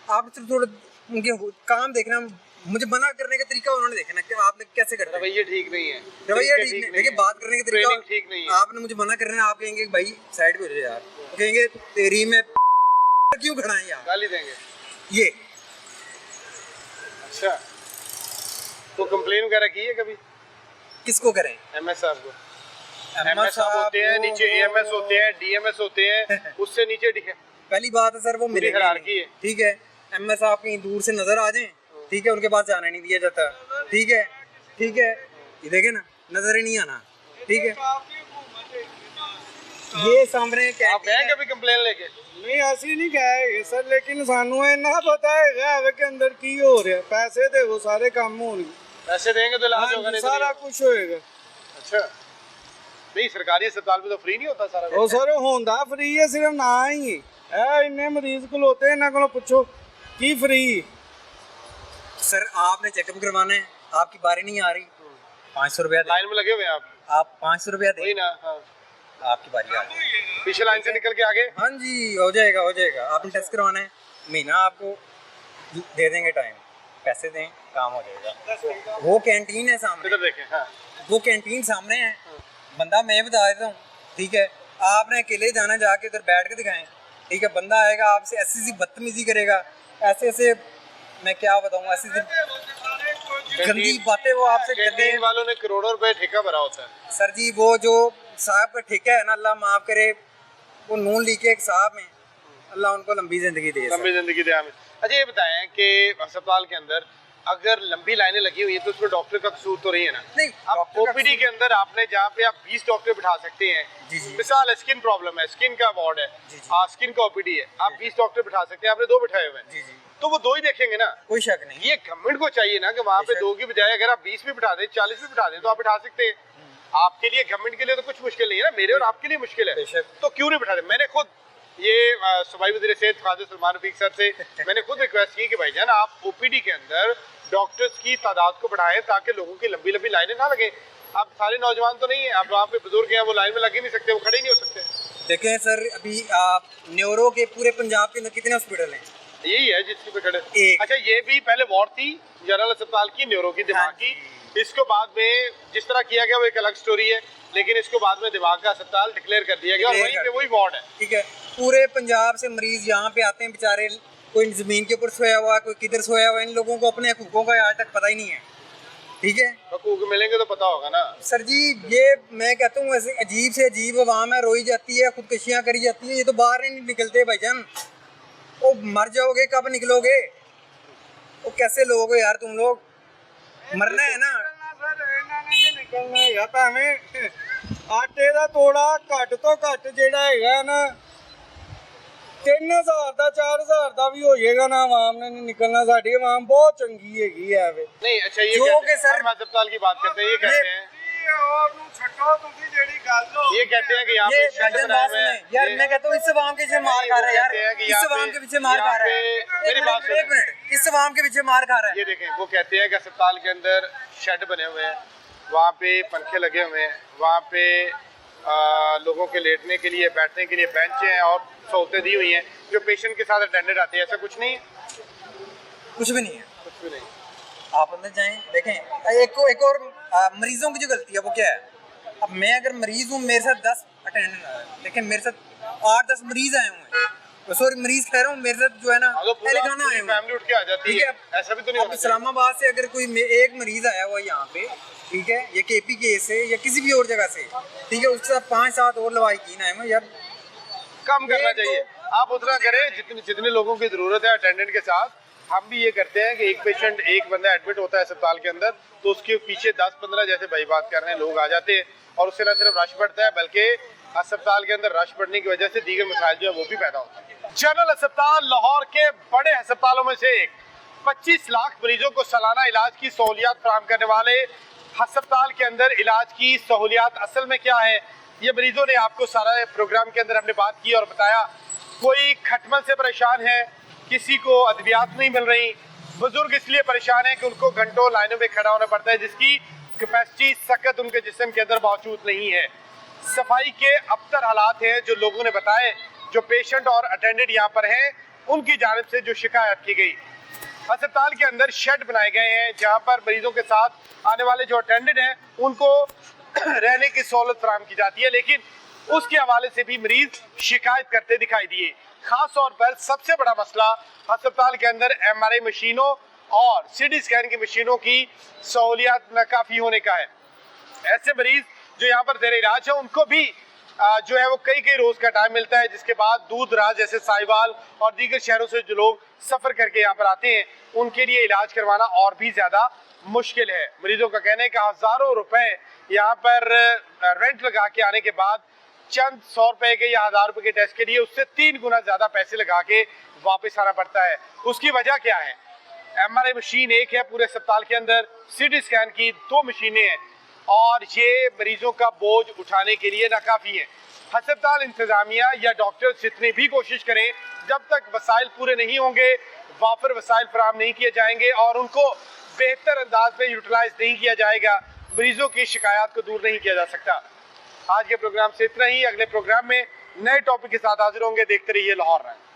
आप सिर्फ थोड़ा उनके काम देखना, मुझे मना करने का तरीका उन्होंने देखना कि आपने कैसे करते हैं। रवैये ठीक नहीं है, रवैया ठीक नहीं, देखिए बात करने का ट्रेनिंग तरीका ठीक नहीं है। आपने मुझे मना करना है, आप कहेंगे भाई साइड पे हो जाए यार, कहेंगे तेरी में क्यों खड़ा है यार, गाली देंगे। ये अच्छा, तो कंप्लेन वगैरह की है कभी? किसको करें? एमएस साहब को? एमएस साहब होते हैं, नीचे एएमएस होते हैं, डीएमएस होते हैं, उससे नीचे पहली बात है सर वो पूरी मिले हायरार्की है। ठीक है। एमएस आप कहीं दूर से नजर आ जाएं, ठीक है, उनके पास जाने नहीं दिया जाता, ठीक है, ठीक है। ये देखे ना, नजर ही नहीं आना, ठीक है। ये सामने आप गए कभी कंप्लेन लेके? नहीं ਅਸੀਂ नहीं गए सर, लेकिन सानू इन्ना पता है कि अंदर की हो रहा है, पैसे दे वो सारे काम होंगे, पैसे देंगे तो इलाज होगा, नहीं तो सारा नहीं। कुछ होएगा। अच्छा, नहीं सरकारी अस्पताल में तो फ्री नहीं होता सारा ਉਹ ਸਰ ਹੁੰਦਾ ਫ੍ਰੀ ਹੈ, ਸਿਰਫ ਨਾ ਹੀ ਹੈ। ਇੰਨੇ ਮਰੀਜ਼ ਖਲੋਤੇ ਇਹਨਾਂ ਕੋਲੋਂ ਪੁੱਛੋ ਕੀ ਫ੍ਰੀ। सर आपने चेकअप करवाना है, आपकी बारी नहीं आ रही, 500 रुपया दें, लाइन में लगे हुए हैं आप 500 रुपया वही दें, ना? हाँ, आपकी बारी आ गई। पीछे लाइन से निकल के आगे। हाँ जी, हो जाएगा हो जाएगा। आपने टेस्ट करवाना है, महीना आपको दे देंगे टाइम, पैसे दें, काम हो जाएगा। वो कैंटीन है सामने, इधर देखें। हाँ, वो कैंटीन सामने है, बंदा मैं बता देता हूँ, ठीक है। आपने अकेले जाना, जाके उधर बैठ के दिखाएं, ठीक है। बंदा आएगा आपसे ऐसी सी बदतमीजी करेगा, ऐसे ऐसे मैं क्या बताऊँ, ऐसी गंदी बातें वो आपसे करते कैंटीन हैं। वालों ने करोड़ों रुपए ठेका भरा होता है। सर जी वो जो साहब का ठेका है ना, अल्लाह माफ़ करे, वो नून ली के एक साहब हैं, अल्लाह उनको लंबी जिंदगी दे। लंबी जिंदगी दे हमें। अच्छा ये बताएं कि अस्पताल के अंदर अगर लंबी लाइनें लगी हुई है तो उसमें डॉक्टर का कसूर तो नहीं है ना? नहीं, आप डॉक्टर का ओपीडी के अंदर आपने जहाँ पे आप 20 डॉक्टर बिठा सकते हैं, जी जी मिसाल स्किन प्रॉब्लम है, स्किन का वार्ड है, जी, जी। स्किन का ओपीडी है, आप 20 डॉक्टर बिठा सकते हैं, आपने 2 बिठाए हुए हैं, जी जी, तो वो 2 ही देखेंगे ना। कोई शक नहीं। ये गवर्नमेंट को चाहिए ना कि वहाँ पे बेशक। 2 की बजाय अगर आप 20 भी बिठा दें, 40 भी बिठा दें तो आप बिठा सकते हैं। आपके लिए, गवर्नमेंट के लिए तो कुछ मुश्किल नहीं है ना, मेरे और आपके लिए मुश्किल है, बेशक। तो क्यों नहीं बिठा दे? मैंने खुद ये सूबाई वज़ीर सेहत ख्वाजा सलमान रफीक सर से मैंने खुद रिक्वेस्ट की कि भाईजान आप ओपीडी के अंदर डॉक्टर्स की तादाद को बढ़ाएं ताकि लोगों की लंबी लंबी लाइनें ना लगे। अब सारे नौजवान तो नहीं है, अब वहाँ पे बुजुर्ग हैं, वो लाइन में लग ही नहीं सकते, वो खड़े ही नहीं हो सकते। देखें सर, अभी आप न्यूरो के पूरे पंजाब के अंदर कितने हॉस्पिटल हैं? यही है जिसकी पे खड़े। एक। अच्छा, ये भी पहले वार्ड थी जनरल अस्पताल की, न्यूरो की, दिमाग की। इसको बाद में जिस तरह किया गया वो एक अलग स्टोरी है, लेकिन इसको बाद में दिमाग का अस्पताल डिक्लेयर कर दिया गया और वहीं पे वही वार्ड है। ठीक है, पूरे पंजाब से मरीज यहाँ पे आते हैं बेचारे, कोई जमीन के ऊपर सोया हुआ, कोई किधर सोया हुआ, इन लोगों को अपने हकूकों का आज तक पता ही नहीं है। ठीक है, हकूक मिलेंगे तो पता होगा ना सर जी। ये मैं कहता हूँ ऐसे अजीब से अजीब अवाम है, रोई जाती है, खुदकशियाँ करी जाती हैं, ये तो बाहर नहीं निकलते भाईजान। वो मर जाओगे कब निकलोगे? वो कैसे लोग हो यार तुम लोग? मरना है ना निकलना है भावें आटे का तोड़ा घट तो घट जेड़ा है ना 3000 का 4000 का भी हो जाएगा ना, आवाम ने नहीं निकलना। साड़ी आवाम बहुत चंगी हैगी है वे नहीं। अच्छा, ये जो कहते के हैं, सर- हम अस्पताल की बात करते हैं, ये कहते हैं ये कहते हैं कि यहाँ ये पे शेड भाईजान बनाए बात हुए हैं। सुने यार, मैं कहता हूँ इस अवाम के पीछे मार खा रहा है यार, इस अवाम के पीछे मार खा रहा है। मेरी बात सुनो। एक मिनट, इस अवाम के पीछे मार खा रहा है। ये देखें, वो कहते हैं कि अस्पताल के अंदर शेड बने हुए हैं, वहाँ पे पंखे लगे हुए हैं, वहाँ पे लोगों के लेटने के लिए, बैठने के लिए बेंच हैं और सहूलतें दी हुई हैं। जो पेशेंट के साथ अटेंडेंट आते हैं, ऐसा कुछ नहीं है? कुछ भी नहीं है, कुछ भी नहीं। आप अंदर जाएं, देखें। एक और मरीजों की जो गलती है वो क्या है? अब मैं अगर मरीज हूँ, मेरे साथ 10 अटेंडेंट आए, लेकिन मेरे साथ 8-10 मरीज आए हुए हैं, सॉरी मरीज कह रहा हूँ, मेरे साथ जो है ना पहले खाना आए हुए हैं। फैमिली उठ के आ जाती ठीक है, है, ऐसा भी तो नहीं अब होना चाहिए। इस्लामाबाद से अगर कोई एक मरीज आया हुआ यहाँ पे, ठीक है, या केपी के से या किसी भी और जगह से, ठीक है, उसके साथ 5-7 और लवाहिकीन आए हुए यार। कम करना चाहिए, आप उतना करें जितने लोगों की जरूरत है अटेंडेंट के साथ। हम भी ये करते हैं कि एक पेशेंट, एक बंदा एडमिट होता है अस्पताल के अंदर, तो उसके पीछे 10-15 जैसे भाई बात कर रहे हैं लोग आ जाते हैं, और उससे न सिर्फ रश बढ़ता है बल्कि अस्पताल के अंदर रश बढ़ने की वजह से दीगर मसाइल जो है वो भी पैदा होते हैं। जनरल अस्पताल लाहौर के बड़े अस्पतालों में से एक, 25 लाख मरीजों को सालाना इलाज की सहूलियात फराहम करने वाले अस्पताल के अंदर इलाज की सहूलियात असल में क्या है, ये मरीजों ने आपको सारा प्रोग्राम के अंदर हमने बात की और बताया। कोई खटमल से परेशान है, किसी को अद्वियात नहीं मिल रही, बुजुर्ग इसलिए परेशान है कि उनको घंटों लाइनों में खड़ा होना पड़ता है, जिसकी कैपेसिटी सख्त उनके जिस्म के अंदर मौजूद नहीं है। सफाई के अबतर हालात हैं जो लोगों ने बताए, जो पेशेंट और अटेंडेंट यहाँ पर हैं उनकी जानिब से जो शिकायत की गई। अस्पताल के अंदर शेड बनाए गए हैं जहाँ पर मरीजों के साथ आने वाले जो अटेंडेंट हैं उनको रहने की सहूलत फराहम की जाती है, लेकिन उसके हवाले से भी मरीज शिकायत करते दिखाई दिए। खास तौर पर सबसे बड़ा मसला अस्पताल के अंदर MRI मशीनों और CT स्कैन की मशीनों की सहूलियात नाकाफी होने का है। ऐसे मरीज जो यहाँ पर जेर इलाज है उनको भी जो है वो कई रोज का टाइम मिलता है, जिसके बाद दूर दराज जैसे साहिवाल और दीगर शहरों से जो लोग सफर करके यहाँ पर आते हैं उनके लिए इलाज करवाना और भी ज्यादा मुश्किल है। मरीजों का कहना है कि हजारों रुपए यहाँ पर रेंट लगा के आने के बाद चंद 100 रुपए के या 1000 रुपए के टेस्ट के लिए उससे 3 गुना ज्यादा पैसे लगा के वापस आना पड़ता है। उसकी वजह क्या है? MRI मशीन एक है पूरे अस्पताल के अंदर, CT स्कैन की 2 मशीनें हैं और ये मरीजों का बोझ उठाने के लिए नाकाफी है। अस्पताल इंतजामिया या डॉक्टर जितनी भी कोशिश करें, जब तक वसाइल पूरे नहीं होंगे, वाफिर वसाइल फराहम नहीं किए जाएंगे और उनको बेहतर अंदाज में यूटिलाइज नहीं किया जाएगा, मरीजों की शिकायत को दूर नहीं किया जा सकता। आज के प्रोग्राम से इतना ही। अगले प्रोग्राम में नए टॉपिक के साथ हाजिर होंगे। देखते रहिए लाहौर रंग।